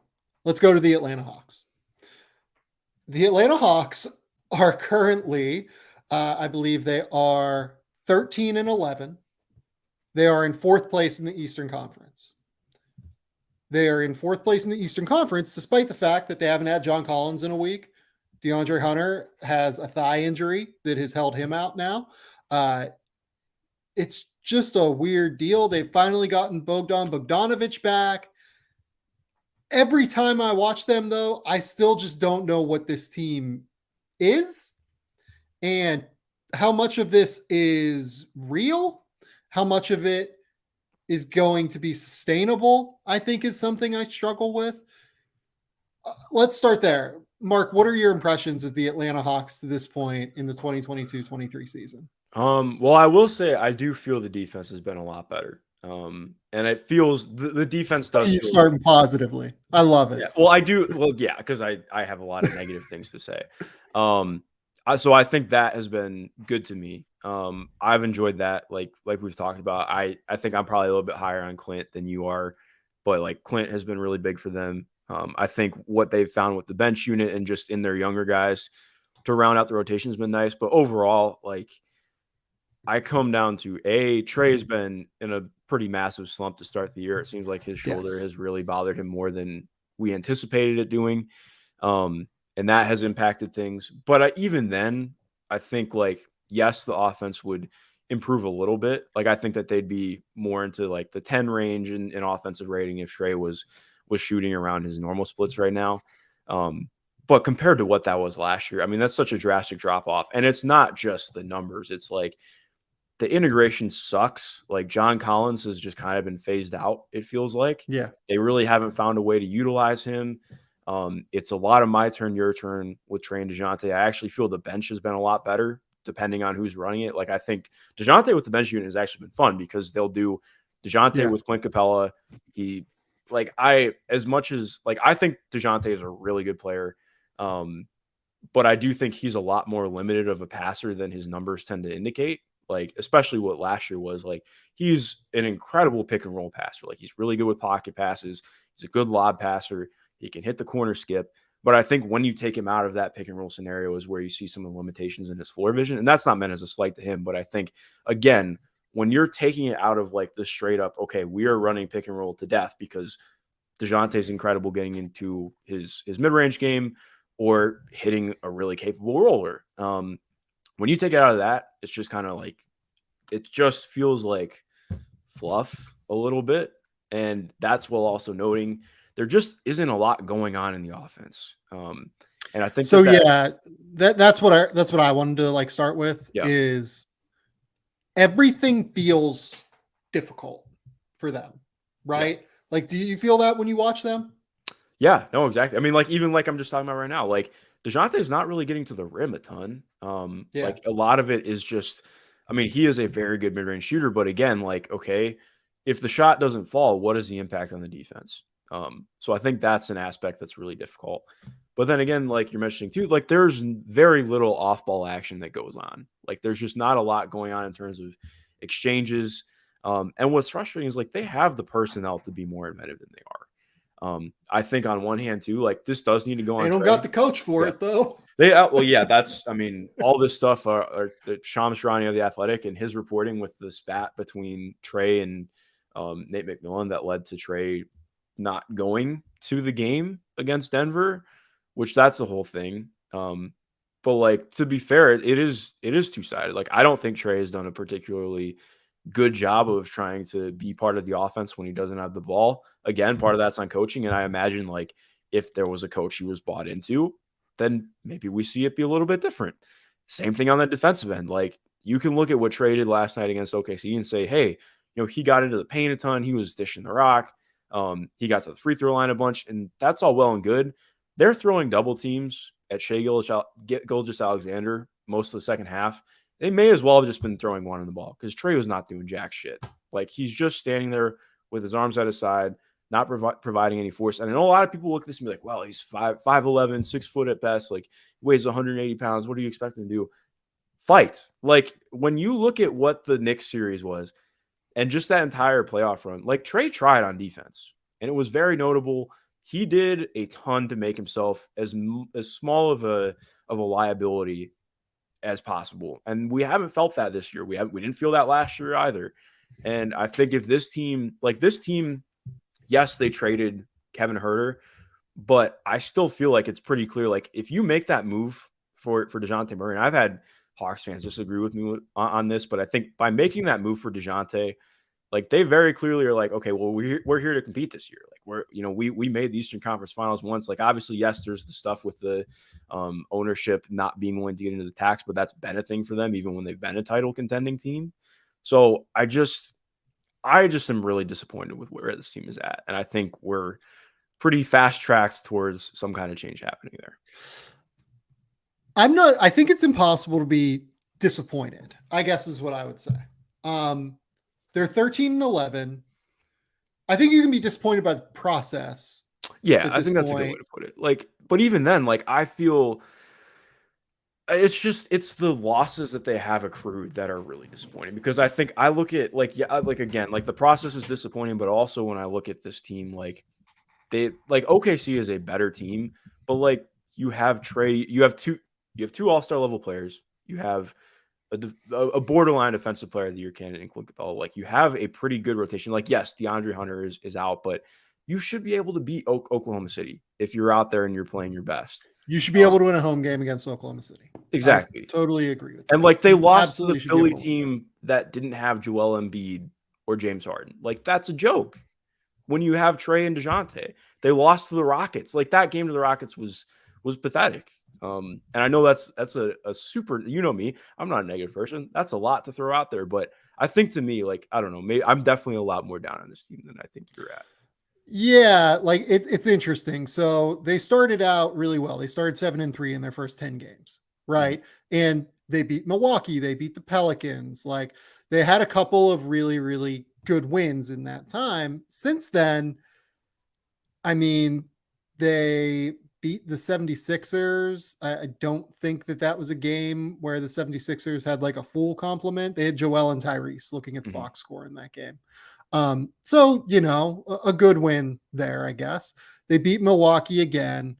Let's go to the Atlanta Hawks. The Atlanta Hawks are currently, I believe they are 13-11. They are in fourth place in the Eastern Conference. They are in fourth place in the Eastern Conference, despite the fact that they haven't had John Collins in a week. DeAndre Hunter has a thigh injury that has held him out now. It's just a weird deal. They've finally gotten Bogdan Bogdanovic back. Every time I watch them, though, I still just don't know what this team is and how much of this is real, how much of it is going to be sustainable, I think is something I struggle with. Let's start there. Mark, what are your impressions of the Atlanta Hawks to this point in the 2022-23 season? Well, I will say I do feel the defense has been a lot better. And it feels the defense does. You're starting positively. I love it. Yeah. Well, I do. Well, yeah, because I have a lot of negative things to say. So I think that has been good to me. I've enjoyed that. Like we've talked about, I think I'm probably a little bit higher on Clint than you are, but like Clint has been really big for them. I think what they've found with the bench unit and just in their younger guys to round out the rotation has been nice. But overall, like I come down to Trey's been in a pretty massive slump to start the year. It seems like his shoulder has really bothered him more than we anticipated it doing. And that has impacted things. But even then, I think like, yes, the offense would improve a little bit. Like I think that they'd be more into like the 10 range in offensive rating if Trey was shooting around his normal splits right now. But compared to what that was last year, I mean, that's such a drastic drop off. And it's not just the numbers. It's like the integration sucks. Like John Collins has just kind of been phased out, it feels like. Yeah. They really haven't found a way to utilize him. It's a lot of my turn, your turn with Trey and DeJounte. I actually feel the bench has been a lot better depending on who's running it. Like I think DeJounte with the bench unit has actually been fun because they'll do DeJounte with Clint Capella. I think DeJounte is a really good player. but I do think he's a lot more limited of a passer than his numbers tend to indicate. Like, especially what last year was like, he's an incredible pick and roll passer. Like, he's really good with pocket passes. He's a good lob passer. He can hit the corner skip. But I think when you take him out of that pick and roll scenario is where you see some of the limitations in his floor vision. And that's not meant as a slight to him. But I think, again, when you're taking it out of like the straight up, okay, we are running pick and roll to death because DeJounte's incredible getting into his mid-range game or hitting a really capable roller. When you take it out of that, it's just kind of like, it just feels like fluff a little bit. And that's while also noting there just isn't a lot going on in the offense. And I think so. That's what I wanted to like start with is everything feels difficult for them, right? Yeah. Like, do you feel that when you watch them? Yeah, no, exactly. I mean, like, even like I'm just talking about right now, like DeJounte is not really getting to the rim a ton. Like a lot of it is just, I mean, he is a very good mid-range shooter, but again, like, okay, if the shot doesn't fall, what is the impact on the defense? So I think that's an aspect that's really difficult. But then again, like you're mentioning too, like there's very little off-ball action that goes on. Like there's just not a lot going on in terms of exchanges. And what's frustrating is like they have the personnel to be more inventive than they are. I think on one hand too, like this does need to go on. They don't got the coach for it though. That's, I mean, all this stuff are the Shams Charania of the Athletic and his reporting with the spat between Trey and Nate McMillan that led to Trey not going to the game against Denver, which that's the whole thing. But like, to be fair, it is two-sided. Like, I don't think Trey has done a particularly good job of trying to be part of the offense when he doesn't have the ball. Again, part of that's on coaching. And I imagine like if there was a coach he was bought into, then maybe we see it be a little bit different. Same thing on the defensive end. Like you can look at what Trey did last night against OKC and say, hey, he got into the paint a ton. He was dishing the rock. He got to the free throw line a bunch, and that's all well and good. They're throwing double teams at Shai Gilgeous-Alexander most of the second half. They may as well have just been throwing one on the ball because Trey was not doing jack shit. Like he's just standing there with his arms at his side, not providing any force. And I know a lot of people look at this and be like, well, he's 5'11", 6 foot at best, like weighs 180 pounds. What are you expecting to do? Fight. Like when you look at what the Knicks series was and just that entire playoff run, like Trey tried on defense and it was very notable. He did a ton to make himself as small of a liability as possible. And we haven't felt that this year. We didn't feel that last year either. And I think if this team, yes, they traded Kevin Huerter, but I still feel like it's pretty clear. Like if you make that move for DeJounte Murray, and I've had Hawks fans disagree with me on this, but I think by making that move for DeJounte, like they very clearly are like, okay, well, we're here to compete this year. Like we made the Eastern Conference Finals once. Like obviously, yes, there's the stuff with the ownership not being willing to get into the tax, but that's been a thing for them even when they've been a title contending team. So I just am really disappointed with where this team is at, and I think we're pretty fast tracked towards some kind of change happening there. I think it's impossible to be disappointed, I guess is what I would say. They're 13-11. I think you can be disappointed by the process. Yeah, I think that's a good way to put it. Like, but even then, like, I feel it's the losses that they have accrued that are really disappointing because I think I look at again, like the process is disappointing, but also when I look at this team, like OKC is a better team, but like you have Trey, you have two all-star level players, you have a borderline defensive player of the year candidate in Clint Capella. Like you have a pretty good rotation. Like yes, DeAndre Hunter is out, but you should be able to beat Oklahoma City if you're out there and you're playing your best. You should be able to win a home game against Oklahoma City. Exactly. I totally agree with that. And like they lost to the Philly team that didn't have Joel Embiid or James Harden. Like that's a joke. When you have Trey and DeJounte, they lost to the Rockets. Like that game to the Rockets was pathetic. And I know that's a super, me, I'm not a negative person. That's a lot to throw out there, but I think to me, like, I don't know, maybe I'm definitely a lot more down on this team than I think you're at. Yeah. Like it's interesting. So they started out really well. They started 7-3 in their first 10 games. Right. Mm-hmm. And they beat Milwaukee. They beat the Pelicans. Like they had a couple of really, really good wins in that time. Since then, I mean, they beat the 76ers. I don't think that was a game where the 76ers had like a full complement. They had Joel and Tyrese looking at the box score in that game. So, a good win there, I guess. They beat Milwaukee again,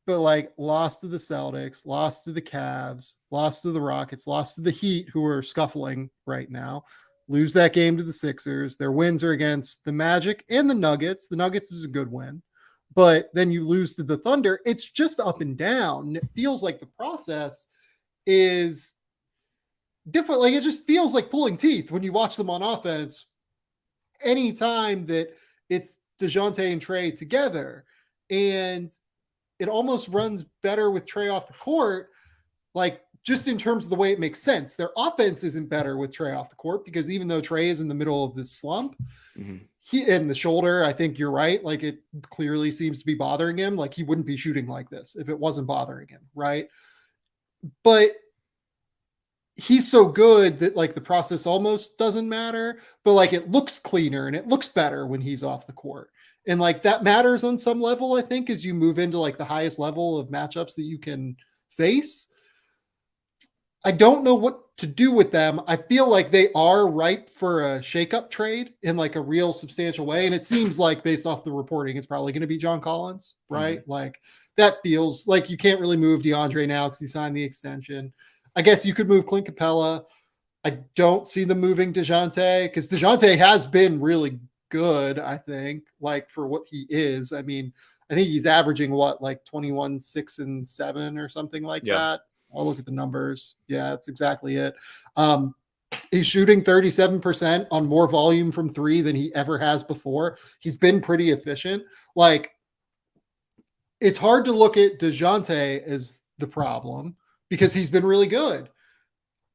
but like lost to the Celtics, lost to the Cavs, lost to the Rockets, lost to the Heat, who are scuffling right now, lose that game to the Sixers. Their wins are against the Magic and the Nuggets. The Nuggets is a good win, but then you lose to the Thunder. It's just up and down. It feels like the process is different. Like it just feels like pulling teeth when you watch them on offense. Anytime that it's DeJounte and Trey together, and it almost runs better with Trey off the court, like just in terms of the way it makes sense. Their offense isn't better with Trey off the court because even though Trey is in the middle of this slump, he in the shoulder, I think you're right. Like it clearly seems to be bothering him. Like he wouldn't be shooting like this if it wasn't bothering him, right? But he's so good that like the process almost doesn't matter, but like it looks cleaner and it looks better when he's off the court. And like that matters on some level, I think, as you move into like the highest level of matchups that you can face. I don't know what to do with them. I feel like they are ripe for a shakeup trade in like a real substantial way. And it seems like based off the reporting, it's probably going to be John Collins, right? Like that feels like you can't really move DeAndre now because he signed the extension. I guess you could move Clint Capella. I don't see them moving DeJounte because DeJounte has been really good, I think, like for what he is. I mean, I think he's averaging what, like 21, 6, and 7 or something like that. I'll look at the numbers. Yeah, that's exactly it. He's shooting 37% on more volume from three than he ever has before. He's been pretty efficient. Like, it's hard to look at DeJounte as the problem because he's been really good.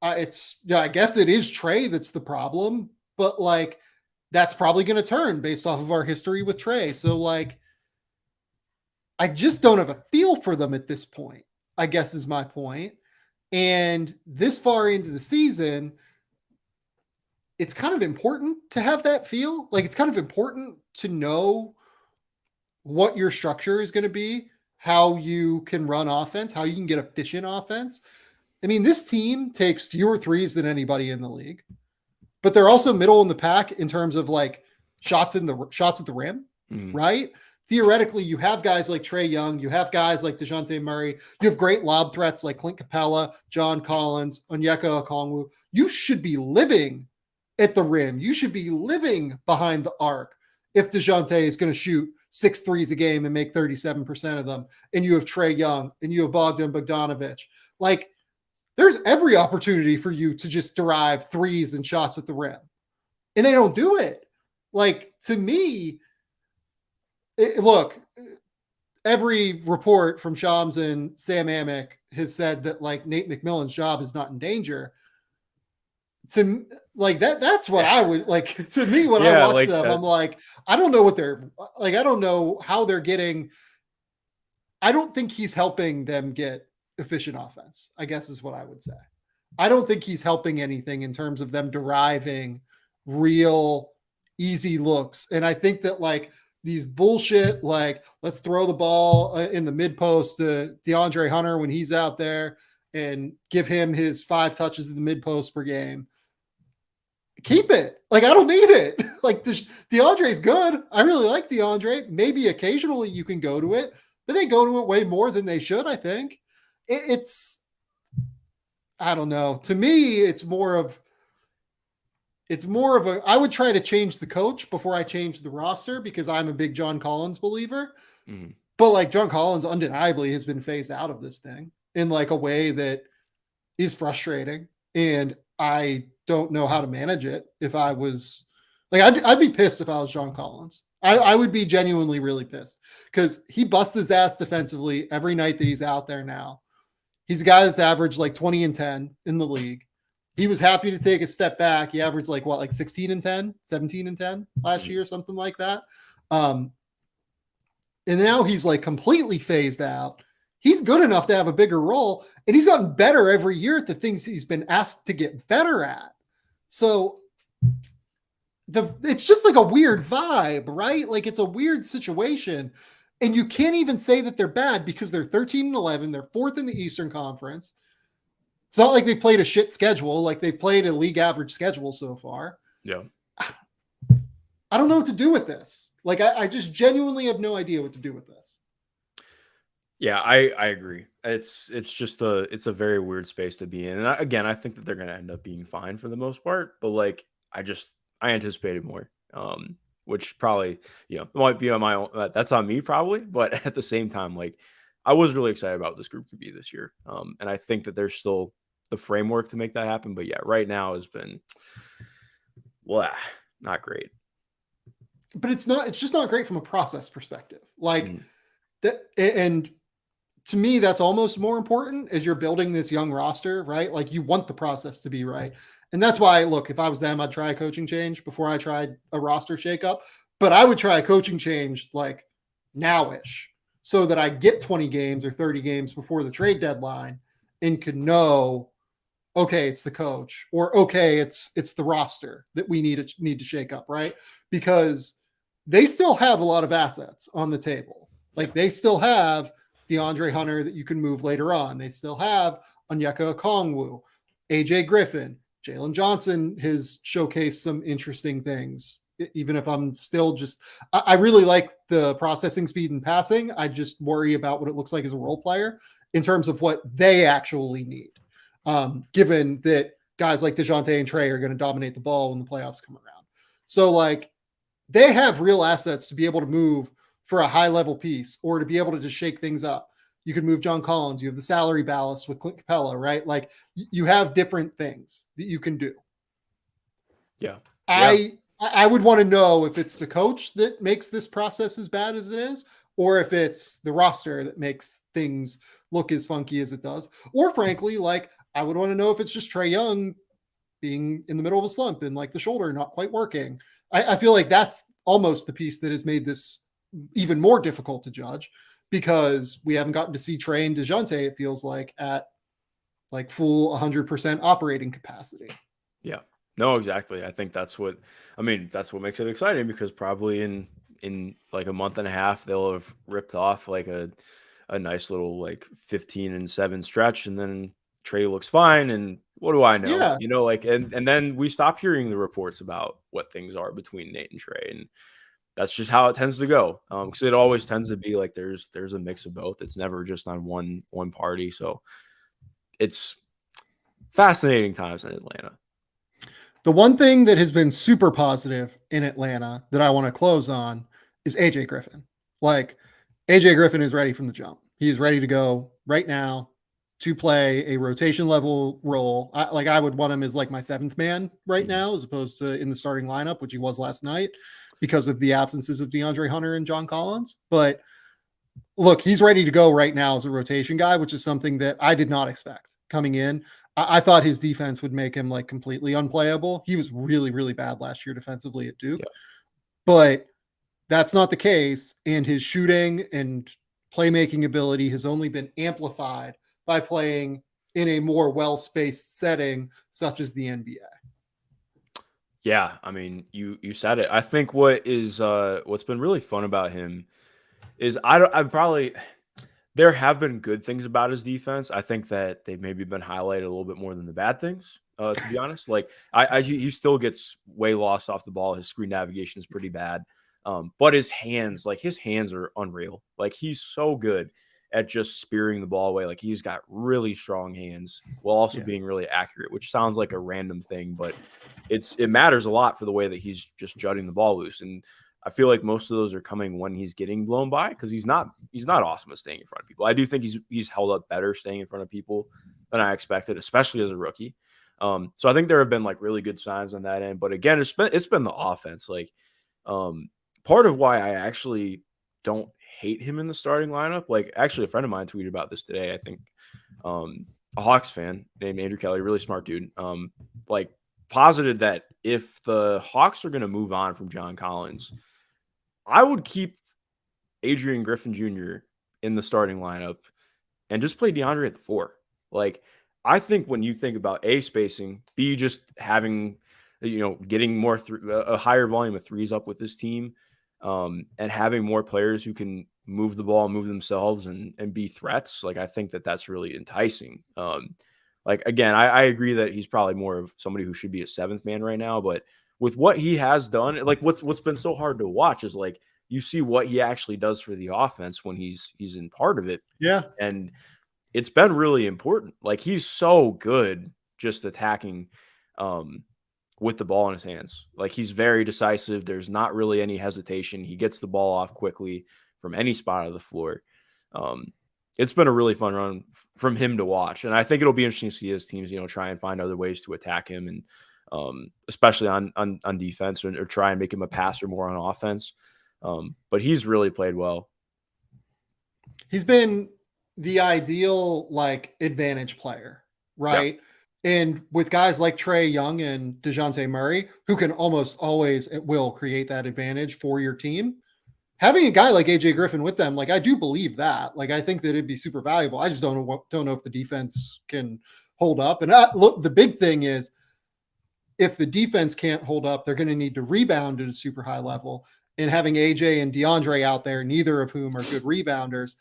I guess it is Trey that's the problem, but like that's probably going to turn based off of our history with Trey. So like, I just don't have a feel for them at this point, I guess is my point. And this far into the season, it's kind of important to have that feel. Like it's kind of important to know what your structure is going to be, how you can run offense, how you can get efficient offense. I mean, this team takes fewer threes than anybody in the league, but they're also middle in the pack in terms of like shots at the rim, right? Theoretically, you have guys like Trae Young, you have guys like DeJounte Murray, you have great lob threats like Clint Capella, John Collins, Onyeka Okongwu. You should be living at the rim. You should be living behind the arc if DeJounte is going to shoot 6 threes a game and make 37% of them, and you have Trae Young and you have Bogdan Bogdanovic. Like, there's every opportunity for you to just derive threes and shots at the rim. And they don't do it. Like, to me, look, every report from Shams and Sam Amick has said that like Nate McMillan's job is not in danger. To like that's what I would like. To me, when I watch them, I'm like, I don't know what they're like. I don't know how they're getting. I don't think he's helping them get efficient offense, I guess is what I would say. I don't think he's helping anything in terms of them deriving real easy looks. And I think that like these bullshit, like let's throw the ball in the mid post to DeAndre Hunter when he's out there and give him his 5 touches in the mid post per game. Keep it. Like, I don't need it. Like DeAndre's good. I really like DeAndre. Maybe occasionally you can go to it, but they go to it way more than they should, I think. It's I don't know. To me, it's more of a, I would try to change the coach before I change the roster because I'm a big John Collins believer. But like John Collins undeniably has been phased out of this thing in like a way that is frustrating. And I don't know how to manage it. If I was like, I'd be pissed if I was John Collins. I would be genuinely really pissed because he busts his ass defensively every night that he's out there now. He's a guy that's averaged like 20 and 10 in the league. He was happy to take a step back. He averaged like what, like 16 and 10, 17 and 10 last year, something like that. And now he's like completely phased out. He's good enough to have a bigger role, and he's gotten better every year at the things he's been asked to get better at. So it's just like a weird vibe, right? Like it's a weird situation. And you can't even say that they're bad because they're 13-11. They're fourth in the Eastern Conference. It's not like they played a shit schedule. Like they've played a league average schedule so far. Yeah. I don't know what to do with this. Like I just genuinely have no idea what to do with this. Yeah, I agree. It's just a very weird space to be in. And again, I think that they're going to end up being fine for the most part, but like I anticipated more. Which probably, might be on my own. That's on me probably, but at the same time, like I was really excited about what this group could be this year. And I think that there's still the framework to make that happen. But yeah, right now has been, not great. But it's just not great from a process perspective. Like that, and to me, that's almost more important as you're building this young roster, right? Like you want the process to be right. And that's why, look, if I was them, I'd try a coaching change before I tried a roster shakeup. But I would try a coaching change like now-ish so that I get 20 games or 30 games before the trade deadline and could know, okay, it's the coach, or okay, it's the roster that we need to shake up, right? Because they still have a lot of assets on the table. Like they still have DeAndre Hunter that you can move later on. They still have Onyeka Okongwu, AJ Griffin, Jalen Johnson has showcased some interesting things. Even if I'm still I really like the processing speed and passing. I just worry about what it looks like as a role player in terms of what they actually need. Given that guys like DeJounte and Trey are going to dominate the ball when the playoffs come around. So like they have real assets to be able to move for a high level piece or to be able to just shake things up. You can move John Collins. You have the salary ballast with Clint Capella, right? Like you have different things that you can do. Yeah. I would want to know if it's the coach that makes this process as bad as it is, or if it's the roster that makes things look as funky as it does. Or frankly, like I would want to know if it's just Trae Young being in the middle of a slump and like the shoulder not quite working. I feel like that's almost the piece that has made this even more difficult to judge because we haven't gotten to see Trae and DeJounte, it feels like, at like full 100% operating capacity. Yeah. No, exactly. I think that's what makes it exciting because probably in like a month and a half, they'll have ripped off like a nice little like 15-7 stretch. And then Trae looks fine. And what do I know? Yeah. Like, and then we stop hearing the reports about what things are between Nate and Trae. And that's just how it tends to go. Because it always tends to be like there's a mix of both. It's never just on one party. So it's fascinating times in Atlanta. The one thing that has been super positive in Atlanta that I want to close on is AJ Griffin. Like AJ Griffin is ready from the jump. He is ready to go right now to play a rotation level role. I would want him as like my seventh man right now, as opposed to in the starting lineup, which he was last night because of the absences of DeAndre Hunter and John Collins. But look, he's ready to go right now as a rotation guy, which is something that I did not expect coming in. I thought his defense would make him like completely unplayable. He was really, really bad last year defensively at Duke, but that's not the case. And his shooting and playmaking ability has only been amplified by playing in a more well-spaced setting, such as the NBA. Yeah. I mean, you said it. I think what's been really fun about him is there have been good things about his defense. I think that they've maybe been highlighted a little bit more than the bad things, to be honest. Like he still gets way lost off the ball. His screen navigation is pretty bad. But his hands are unreal. Like he's so good at just spearing the ball away. Like he's got really strong hands while also being really accurate, which sounds like a random thing, but it matters a lot for the way that he's just jutting the ball loose. And I feel like most of those are coming when he's getting blown by because he's not awesome at staying in front of people. I do think he's held up better staying in front of people than I expected, especially as a rookie. So I think there have been like really good signs on that end. But again, it's been the offense. Like part of why I actually don't hate him in the starting lineup. Like actually a friend of mine tweeted about this today. I think a Hawks fan named Andrew Kelly, really smart dude, like posited that if the Hawks are going to move on from John Collins, I would keep Adrian Griffin Jr. in the starting lineup and just play DeAndre at the 4. Like, I think when you think about A, spacing, B, just having, getting more a higher volume of threes up with this team, and having more players who can move the ball, move themselves, and be threats, like I think that's really enticing. Like again, I agree that he's probably more of somebody who should be a seventh man right now, but with what he has done, like what's been so hard to watch is like you see what he actually does for the offense when he's in part of it. Yeah. And it's been really important. Like he's so good just attacking with the ball in his hands. Like he's very decisive. There's not really any hesitation. He gets the ball off quickly from any spot of the floor. It's been a really fun run from him to watch. And I think it'll be interesting to see his teams, try and find other ways to attack him, and especially on defense, or try and make him a passer more on offense. But he's really played well. He's been the ideal like advantage player, right? Yeah. And with guys like Trae Young and DeJounte Murray, who can almost always at will create that advantage for your team, having a guy like AJ Griffin with them, like I do believe that. Like I think that it'd be super valuable. I just don't know if the defense can hold up. And look, the big thing is if the defense can't hold up, they're going to need to rebound at a super high level. And having AJ and DeAndre out there, neither of whom are good rebounders,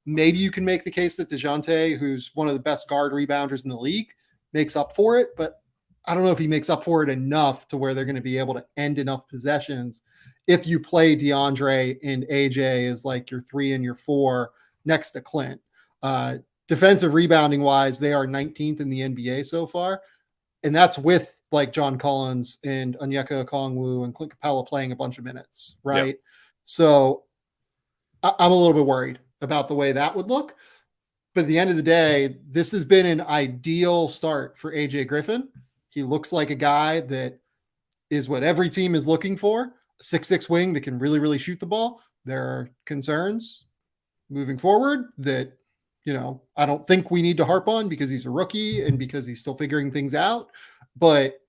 maybe you can make the case that DeJounte, who's one of the best guard rebounders in the league, makes up for it. But I don't know if he makes up for it enough to where they're going to be able to end enough possessions if you play DeAndre and AJ as like your 3 and your 4 next to Clint. Defensive rebounding wise, they are 19th in the NBA so far. And that's with like John Collins and Onyeka Okongwu and Clint Capella playing a bunch of minutes, right? Yep. So I'm a little bit worried about the way that would look. But at the end of the day, this has been an ideal start for AJ Griffin. He looks like a guy that is what every team is looking for, a 6'6" wing that can really, really shoot the ball. There are concerns moving forward that, I don't think we need to harp on because he's a rookie and because he's still figuring things out. But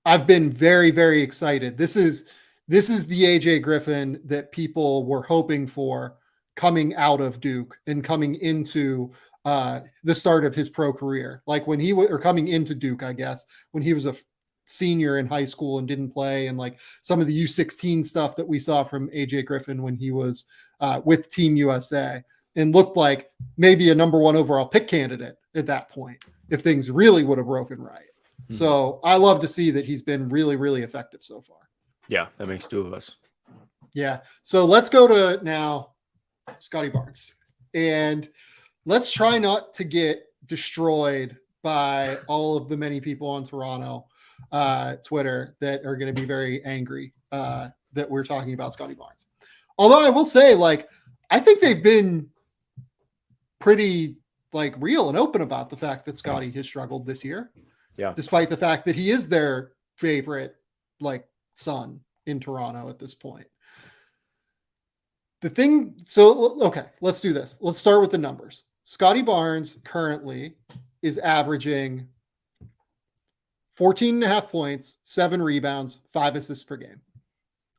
I've been very, very excited. This is the AJ Griffin that people were hoping for coming out of Duke and coming into the start of his pro career. Like when he or coming into Duke, I guess, when he was a senior in high school and didn't play, and like some of the U16 stuff that we saw from AJ Griffin when he was with Team USA and looked like maybe a number 1 overall pick candidate at that point if things really would have broken right. Mm-hmm. So I love to see that he's been really, really effective so far. Yeah, that makes 2 of us. Yeah. So let's go to now Scottie Barnes. And let's try not to get destroyed by all of the many people on Toronto Twitter that are going to be very angry that we're talking about Scottie Barnes. Although I will say, like, I think they've been pretty like real and open about the fact that Scottie has struggled this year. Yeah. Despite the fact that he is their favorite like son in Toronto at this point. Okay, let's do this. Let's start with the numbers. Scottie Barnes currently is averaging 14.5 points, 7 rebounds, 5 assists per game.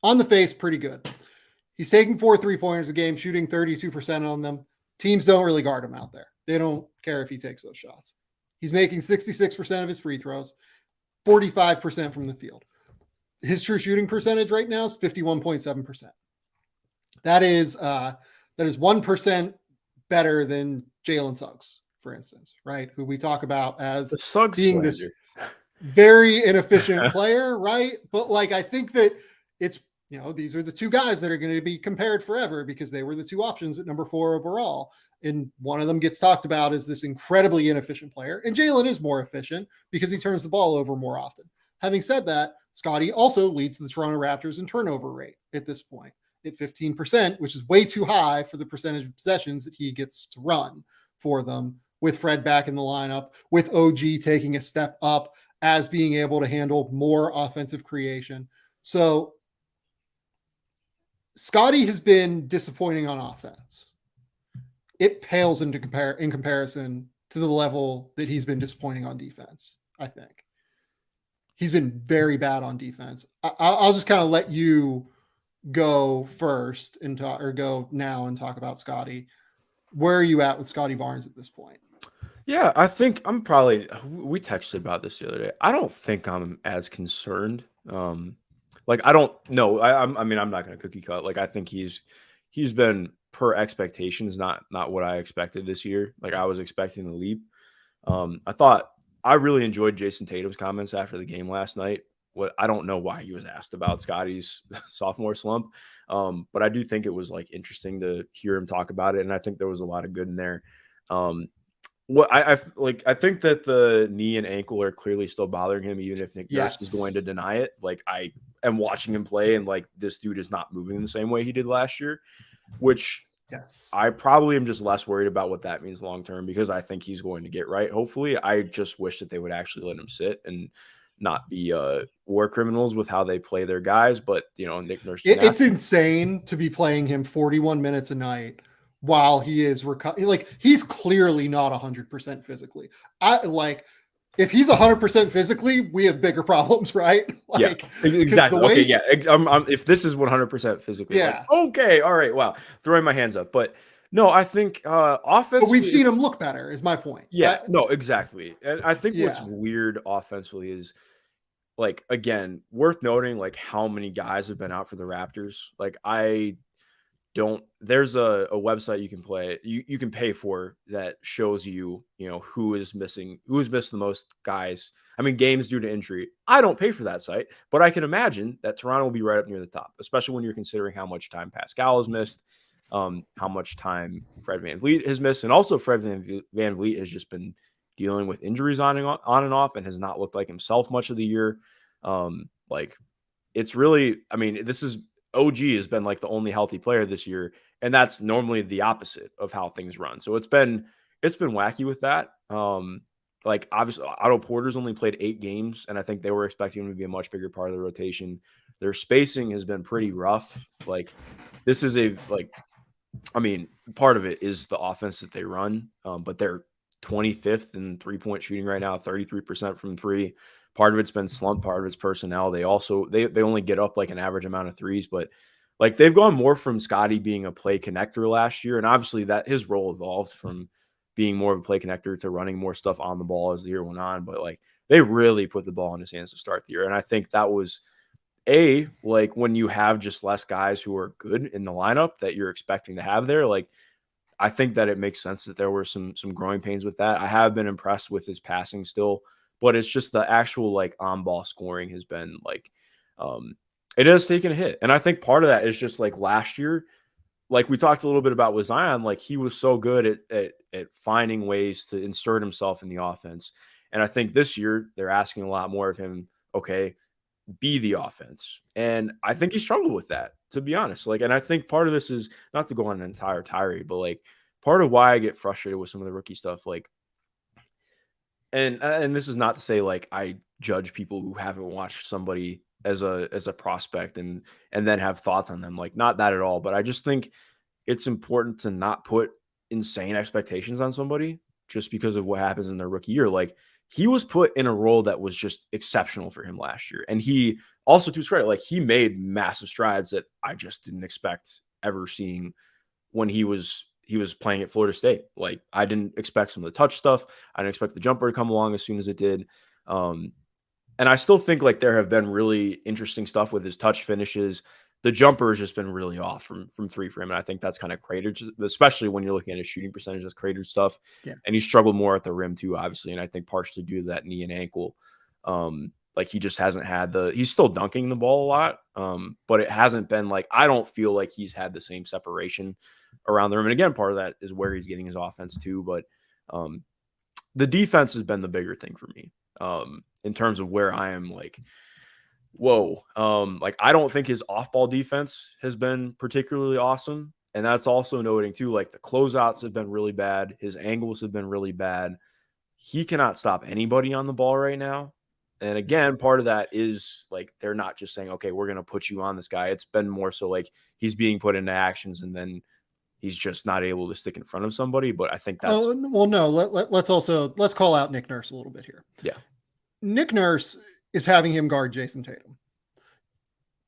On the face, pretty good. He's taking 4 3-pointers a game, shooting 32% on them. Teams don't really guard him out there. They don't care if he takes those shots. He's making 66% of his free throws, 45% from the field. His true shooting percentage right now is 51.7%. That is 1% better than Jalen Suggs, for instance, right? Who we talk about as being this very inefficient player, right? But like, I think that it's, these are the 2 guys that are going to be compared forever because they were the 2 options at number 4 overall. And one of them gets talked about as this incredibly inefficient player. And Jalen is more efficient because he turns the ball over more often. Having said that, Scottie also leads the Toronto Raptors in turnover rate at this point at 15%, which is way too high for the percentage of possessions that he gets to run for them, with Fred back in the lineup, with OG taking a step up as being able to handle more offensive creation. So Scottie has been disappointing on offense. It pales in comparison to the level that he's been disappointing on defense, I think. He's been very bad on defense. I'll just kind of let you go first and go now and talk about Scottie. Where are you at with Scottie Barnes at this point? Yeah, I think we texted about this the other day. I don't think I'm as concerned. I don't know. I'm not going to cookie cut. Like, I think he's been per expectations, not what I expected this year. Like I was expecting the leap. I really enjoyed Jason Tatum's comments after the game last night. What I don't know why he was asked about Scottie's sophomore slump, but I do think it was like interesting to hear him talk about it, and I think there was a lot of good in there. What I think that the knee and ankle are clearly still bothering him, even if Nick Nurse is going to deny it. Like I am watching him play, and like this dude is not moving in the same way he did last year, which I probably am just less worried about what that means long term because I think he's going to get right. Hopefully, I just wish that they would actually let him sit and not be war criminals with how they play their guys. But Nick Nurse, it's insane to be playing him 41 minutes a night while he is like he's clearly not 100% physically. If he's 100% physically, we have bigger problems, right? Like, yeah, exactly. Okay, yeah. If this is 100% physically, yeah. Like, okay, all right, wow. Throwing my hands up. But no, I think offensively. But we've seen him look better, is my point. Yeah, no, exactly. And I think what's weird offensively is, like, again, worth noting, like, how many guys have been out for the Raptors. Like, there's a website you can you can pay for that shows you who is missing, who's missed the most guys. I mean, games due to injury. I don't pay for that site, but I can imagine that Toronto will be right up near the top, especially when you're considering how much time Pascal has missed, how much time Fred VanVleet has missed, and also Fred VanVleet has just been dealing with injuries on and off and has not looked like himself much of the year. Like it's really, I mean, this is OG has been like the only healthy player this year, and that's normally the opposite of how things run. So it's been wacky with that. Like obviously Otto Porter's only played 8 games, and I think they were expecting him to be a much bigger part of the rotation. Their spacing has been pretty rough. Like this is part of it is the offense that they run, but they're 25th in 3-point shooting right now, 33% from 3. Part of it's been slump, part of it's personnel. They also they only get up like an average amount of threes, but like they've gone more from Scottie being a play connector last year, and obviously that his role evolved from being more of a play connector to running more stuff on the ball as the year went on. But like they really put the ball in his hands to start the year, and I think that was like when you have just less guys who are good in the lineup that you're expecting to have there. Like I think that it makes sense that there were some growing pains with that. I have been impressed with his passing still. But it's just the actual like on ball scoring has been like, it has taken a hit. And I think part of that is just like last year, like we talked a little bit about with Zion, like he was so good at finding ways to insert himself in the offense. And I think this year they're asking a lot more of him. Okay, be the offense. And I think he struggled with that, to be honest. Like, and I think part of this is not to go on an entire tirade, but like part of why I get frustrated with some of the rookie stuff, like, and this is not to say like I judge people who haven't watched somebody as a prospect and then have thoughts on them. Like not that at all. But I just think it's important to not put insane expectations on somebody just because of what happens in their rookie year. Like he was put in a role that was just exceptional for him last year. And he also, to his credit, like he made massive strides that I just didn't expect ever seeing when he was playing at Florida State. Like I didn't expect some of the touch stuff. I didn't expect the jumper to come along as soon as it did. And I still think like there have been really interesting stuff with his touch finishes. The jumper has just been really off from 3 for him. And I think that's kind of cratered, especially when you're looking at his shooting percentage, that's cratered stuff. Yeah. And he struggled more at the rim too, obviously. And I think partially due to that knee and ankle. Like he just hasn't had he's still dunking the ball a lot. But it hasn't been like, I don't feel like he's had the same separation around the rim. And again, part of that is where he's getting his offense too. But the defense has been the bigger thing for me in terms of where I am like, whoa. Like I don't think his off-ball defense has been particularly awesome. And that's also noting too, like the closeouts have been really bad. His angles have been really bad. He cannot stop anybody on the ball right now. And again, part of that is like they're not just saying, okay, we're going to put you on this guy. It's been more so like he's being put into actions and then he's just not able to stick in front of somebody. But I think that's well, no. Let's call out Nick Nurse a little bit here. Yeah, Nick Nurse is having him guard Jason Tatum.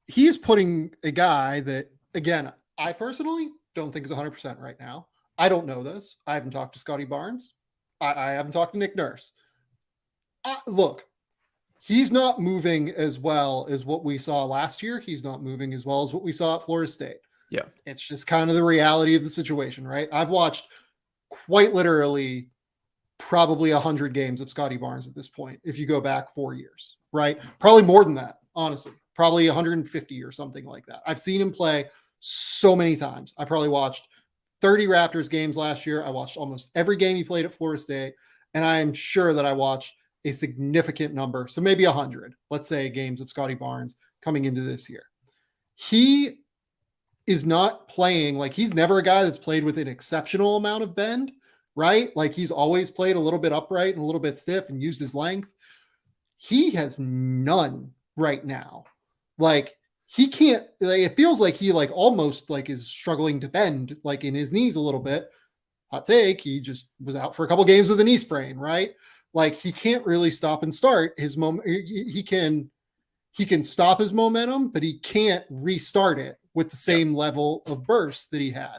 He is putting a guy that, again, I personally don't think is 100% right now. I don't know this. I haven't talked to Scottie Barnes. I haven't talked to Nick Nurse. Look, he's not moving as well as what we saw last year. He's not moving as well as what we saw at Florida State. Yeah. It's just kind of the reality of the situation, right? I've watched quite literally probably 100 games of Scottie Barnes at this point, if you go back 4 years, right? Probably more than that, honestly. Probably 150 or something like that. I've seen him play so many times. I probably watched 30 Raptors games last year. I watched almost every game he played at Florida State, and I am sure that I watched a significant number, so maybe 100, let's say, games of Scottie Barnes coming into this year. He is not playing like he's never a guy that's played with an exceptional amount of bend, right? Like he's always played a little bit upright and a little bit stiff and used his length. He has none right now. Like he can't, like, it feels like he like almost like is struggling to bend like in his knees a little bit. Hot take, he just was out for a couple games with a knee sprain, right? Like he can't really stop and start his moment. He can stop his momentum, but he can't restart it with the same level of burst that he had.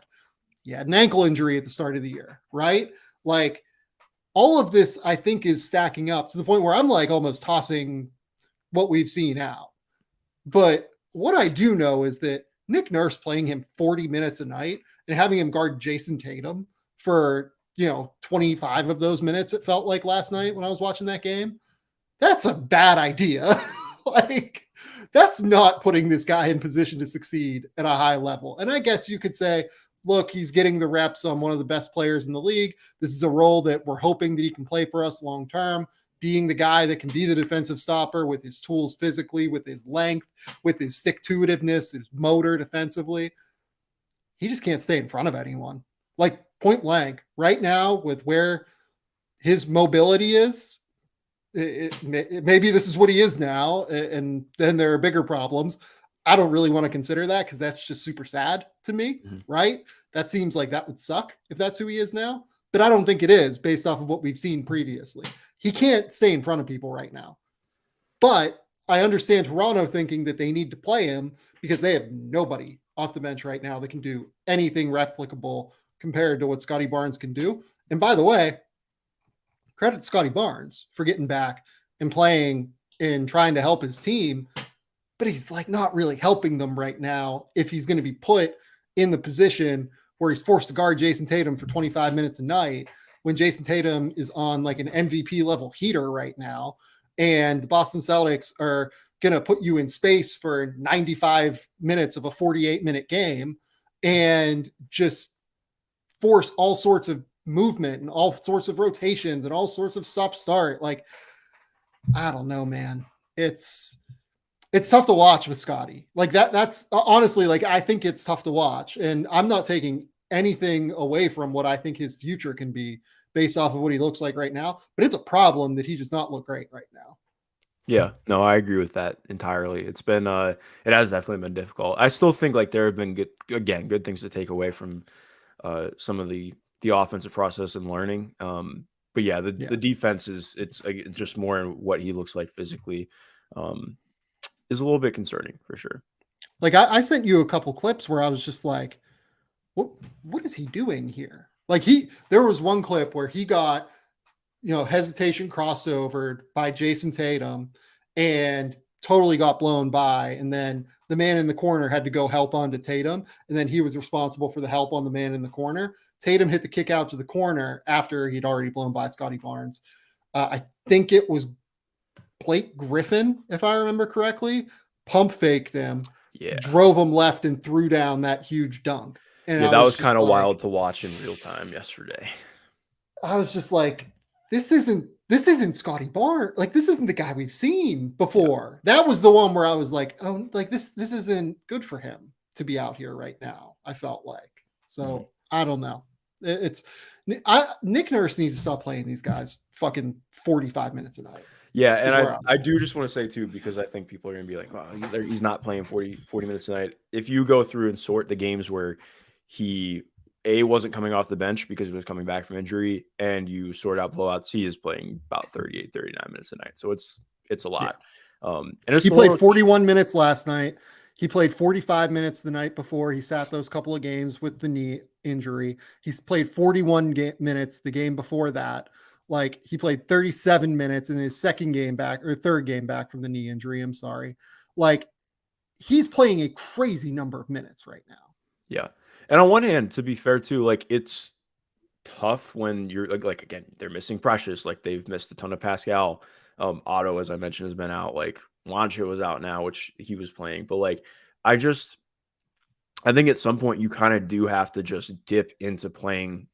He had an ankle injury at the start of the year, right? Like all of this, I think, is stacking up to the point where I'm like almost tossing what we've seen out. But what I do know is that Nick Nurse playing him 40 minutes a night and having him guard Jason Tatum for, 25 of those minutes, it felt like last night when I was watching that game, that's a bad idea. Like, that's not putting this guy in position to succeed at a high level. And I guess you could say, look, he's getting the reps on one of the best players in the league. This is a role that we're hoping that he can play for us long term, being the guy that can be the defensive stopper with his tools physically, with his length, with his stick-to-itiveness, his motor defensively. He just can't stay in front of anyone. Like, point blank, right now, with where his mobility is, maybe this is what he is now, and then there are bigger problems. I don't really want to consider that because that's just super sad to me, right? That seems like that would suck if that's who he is now, but I don't think it is based off of what we've seen previously. He can't stay in front of people right now. But I understand Toronto thinking that they need to play him because they have nobody off the bench right now that can do anything replicable compared to what Scottie Barnes can do. And by the way, credit Scottie Barnes for getting back and playing and trying to help his team, but he's like not really helping them right now if he's going to be put in the position where he's forced to guard Jason Tatum for 25 minutes a night when Jason Tatum is on like an MVP level heater right now. And the Boston Celtics are going to put you in space for 95 minutes of a 48-minute game and just force all sorts of movement and all sorts of rotations and all sorts of stop-start. Like, I don't know, man. It's tough to watch with Scottie. Like that's honestly, like, I think it's tough to watch. And I'm not taking anything away from what I think his future can be based off of what he looks like right now. But it's a problem that he does not look great right now. Yeah, no, I agree with that entirely. It's been, it has definitely been difficult. I still think like there have been good things to take away from some of the offensive process and learning. But yeah, the defense it's just more in what he looks like physically is a little bit concerning for sure. Like I sent you a couple clips where I was just like, what is he doing here? Like there was one clip where he got, hesitation crossover by Jason Tatum and totally got blown by. And then the man in the corner had to go help onto Tatum. And then he was responsible for the help on the man in the corner. Tatum hit the kick out to the corner after he'd already blown by Scottie Barnes. I think it was Blake Griffin, if I remember correctly, pump faked him, drove him left and threw down that huge dunk. And that was kind of wild to watch in real time yesterday. I was just like, this isn't Scottie Barnes. Like, this isn't the guy we've seen before. Yeah. That was the one where I was like, oh, like this isn't good for him to be out here right now. I felt like, so I don't know. Nick Nurse needs to stop playing these guys fucking 45 minutes a night. Yeah, and I do just want to say too, because I think people are going to be like, wow, he's not playing 40 minutes a night. If you go through and sort the games where he wasn't coming off the bench because he was coming back from injury, and you sort out blowouts, he is playing about 38, 39 minutes a night. So it's a lot. Yeah. And he played 41 minutes last night. He played 45 minutes the night before. He sat those couple of games with the knee injury. He's played 41 minutes the game before that. Like, he played 37 minutes in his third game back from the knee injury. I'm sorry. Like, he's playing a crazy number of minutes right now. Yeah. And on one hand, to be fair too, like it's tough when you're like again, they're missing Precious, like they've missed a ton of Pascal. Otto, as I mentioned, has been out. Like Juancho was out now, which he was playing. But like I just I think at some point you kind of do have to just dip into playing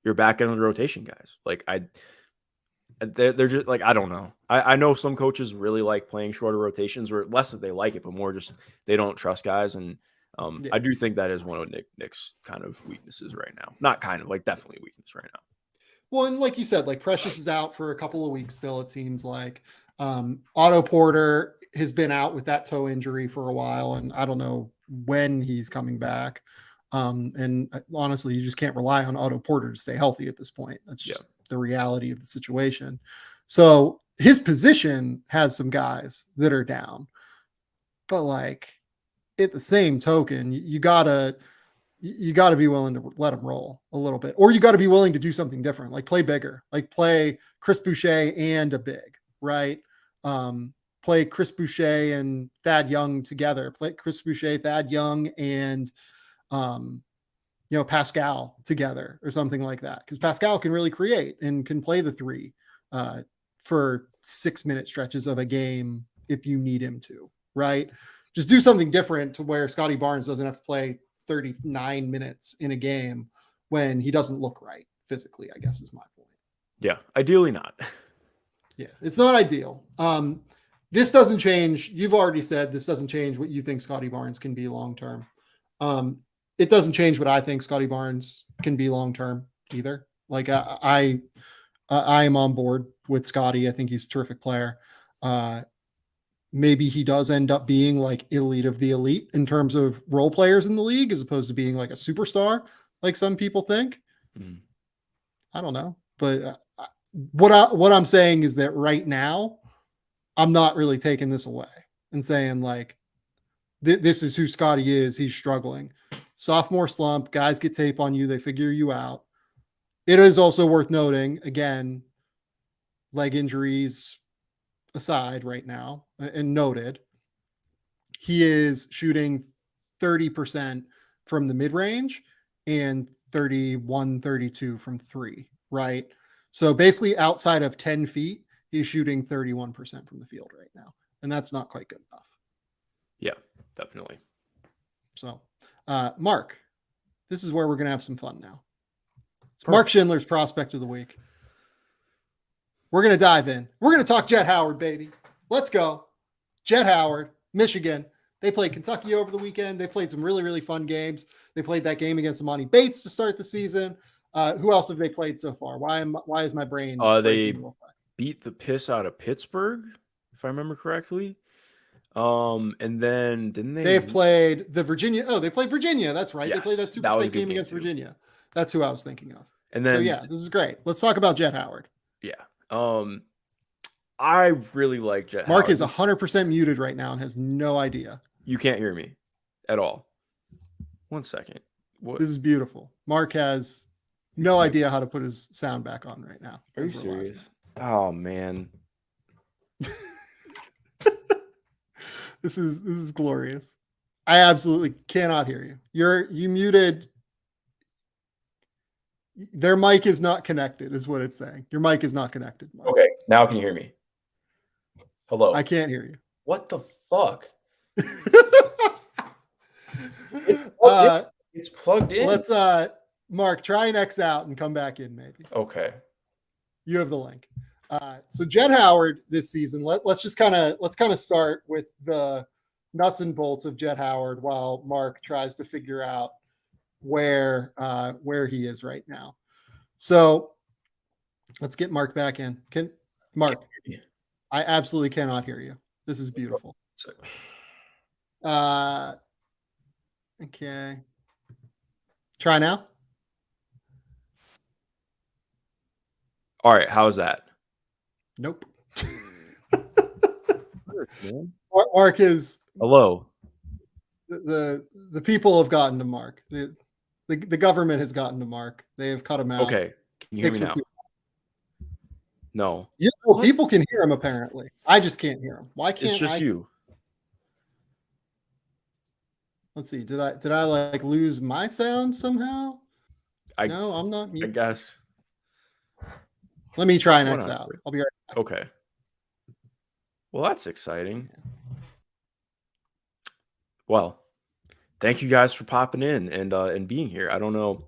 your back end of the rotation guys. Like they're just like, I don't know. I know some coaches really like playing shorter rotations, or less that they like it, but more just they don't trust guys. And I do think that is one of Nick's kind of weaknesses right now. Not kind of, like definitely weakness right now. Well, and like you said, like Precious is out for a couple of weeks still, it seems like. Otto Porter has been out with that toe injury for a while, and I don't know when he's coming back. And honestly, you just can't rely on Otto Porter to stay healthy at this point. That's just the reality of the situation. So his position has some guys that are down, but like at the same token, you gotta be willing to let him roll a little bit, or you got to be willing to do something different, like play bigger, like play Chris Boucher and a big, right? Play Chris Boucher and Thad Young together, play Chris Boucher, Thad Young, and Pascal together or something like that. Because Pascal can really create and can play the three for 6-minute stretches of a game if you need him to, right? Just do something different to where Scottie Barnes doesn't have to play 39 minutes in a game when he doesn't look right physically, I guess is my point. Yeah, ideally not. Yeah, it's not ideal. This doesn't change. You've already said this doesn't change what you think Scottie Barnes can be long-term. It doesn't change what I think Scottie Barnes can be long-term either. Like I am on board with Scottie. I think he's a terrific player. Maybe he does end up being like elite of the elite in terms of role players in the league, as opposed to being like a superstar, like some people think. I don't know, but what I'm saying is that right now, I'm not really taking this away and saying like, this is who Scottie is. He's struggling. Sophomore slump, guys get tape on you. They figure you out. It is also worth noting, again, leg injuries aside right now, and noted, he is shooting 30% from the mid-range and 31, 32 from three, right? So basically outside of 10 feet, he's shooting 31% from the field right now. And that's not quite good enough. Yeah, definitely. So, Mark, this is where we're going to have some fun now. It's Mark Schindler's Prospect of the Week. We're going to dive in. We're going to talk Jett Howard, baby. Let's go. Jett Howard, Michigan. They played Kentucky over the weekend. They played some really, really fun games. They played that game against Amani Bates to start the season. Who else have they played so far? Why is my brain? They beat the piss out of Pittsburgh, if I remember correctly. And then didn't they? They've played the Virginia. Oh, they played Virginia. That's right. Yes, they played that super tight game against Virginia. That's who I was thinking of. And then, so yeah, this is great. Let's talk about Jett Howard. Yeah. I really like Jett Mark Howard. is 100% muted right now and has no idea. You can't hear me at all. 1 second. What? This is beautiful. Mark has no idea how to put his sound back on right now. Are you serious? Oh man. This is glorious. I absolutely cannot hear you. You muted. Their mic is not connected, is what it's saying. Your mic is not connected, Mark. Okay, now can you hear me? Hello. I can't hear you. What the fuck? It's plugged in. Let's Mark, try and X out and come back in, maybe. Okay. You have the link. So Jett Howard this season. Let's kind of start with the nuts and bolts of Jett Howard while Mark tries to figure out where he is right now. So let's get Mark back in. Mark? I absolutely cannot hear you. This is beautiful. Okay. Try now. All right. How's that? Nope. Mark is hello. The people have gotten to Mark. The government has gotten to Mark. They have cut him out. Okay. Can you hear me now? No. Yeah, well, people can hear him apparently. I just can't hear him. Why can't It's just you. Let's see. Did I like lose my sound somehow? No, I'm not I mute. guess. Let me try and X out. I'll be right back. Okay. Well, that's exciting. Well, thank you guys for popping in and being here. I don't know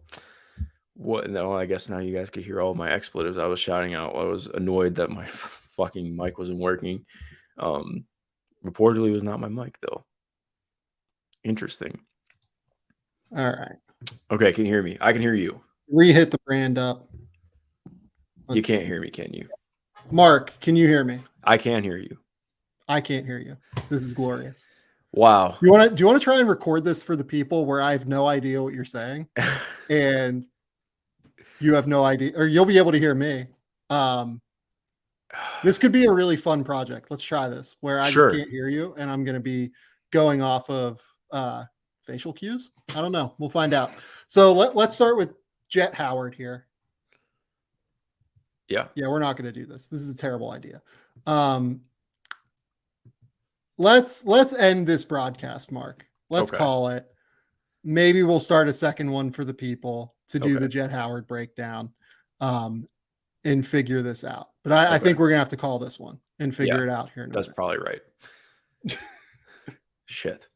what. No, I guess now you guys could hear all my expletives I was shouting out. I was annoyed that my fucking mic wasn't working. Reportedly, it was not my mic though. Interesting. All right. Okay, can you hear me? I can hear you. Re-hit the brand up. You can't hear me, can you? Mark, can you hear me? I can hear you. I can't hear you. This is glorious. Wow. Do you want to try and record this for the people where I have no idea what you're saying, and you have no idea, or you'll be able to hear me? This could be a really fun project. Let's try this where I just can't hear you, and I'm going to be going off of facial cues. I don't know. We'll find out. So let's start with Jett Howard here. Yeah, we're not going to do this. This is a terrible idea. Let's end this broadcast, Mark. Let's call it. Maybe we'll start a second one for the people to do the Jett Howard breakdown and figure this out. But I think we're going to have to call this one and figure it out here. That's probably right. Shit.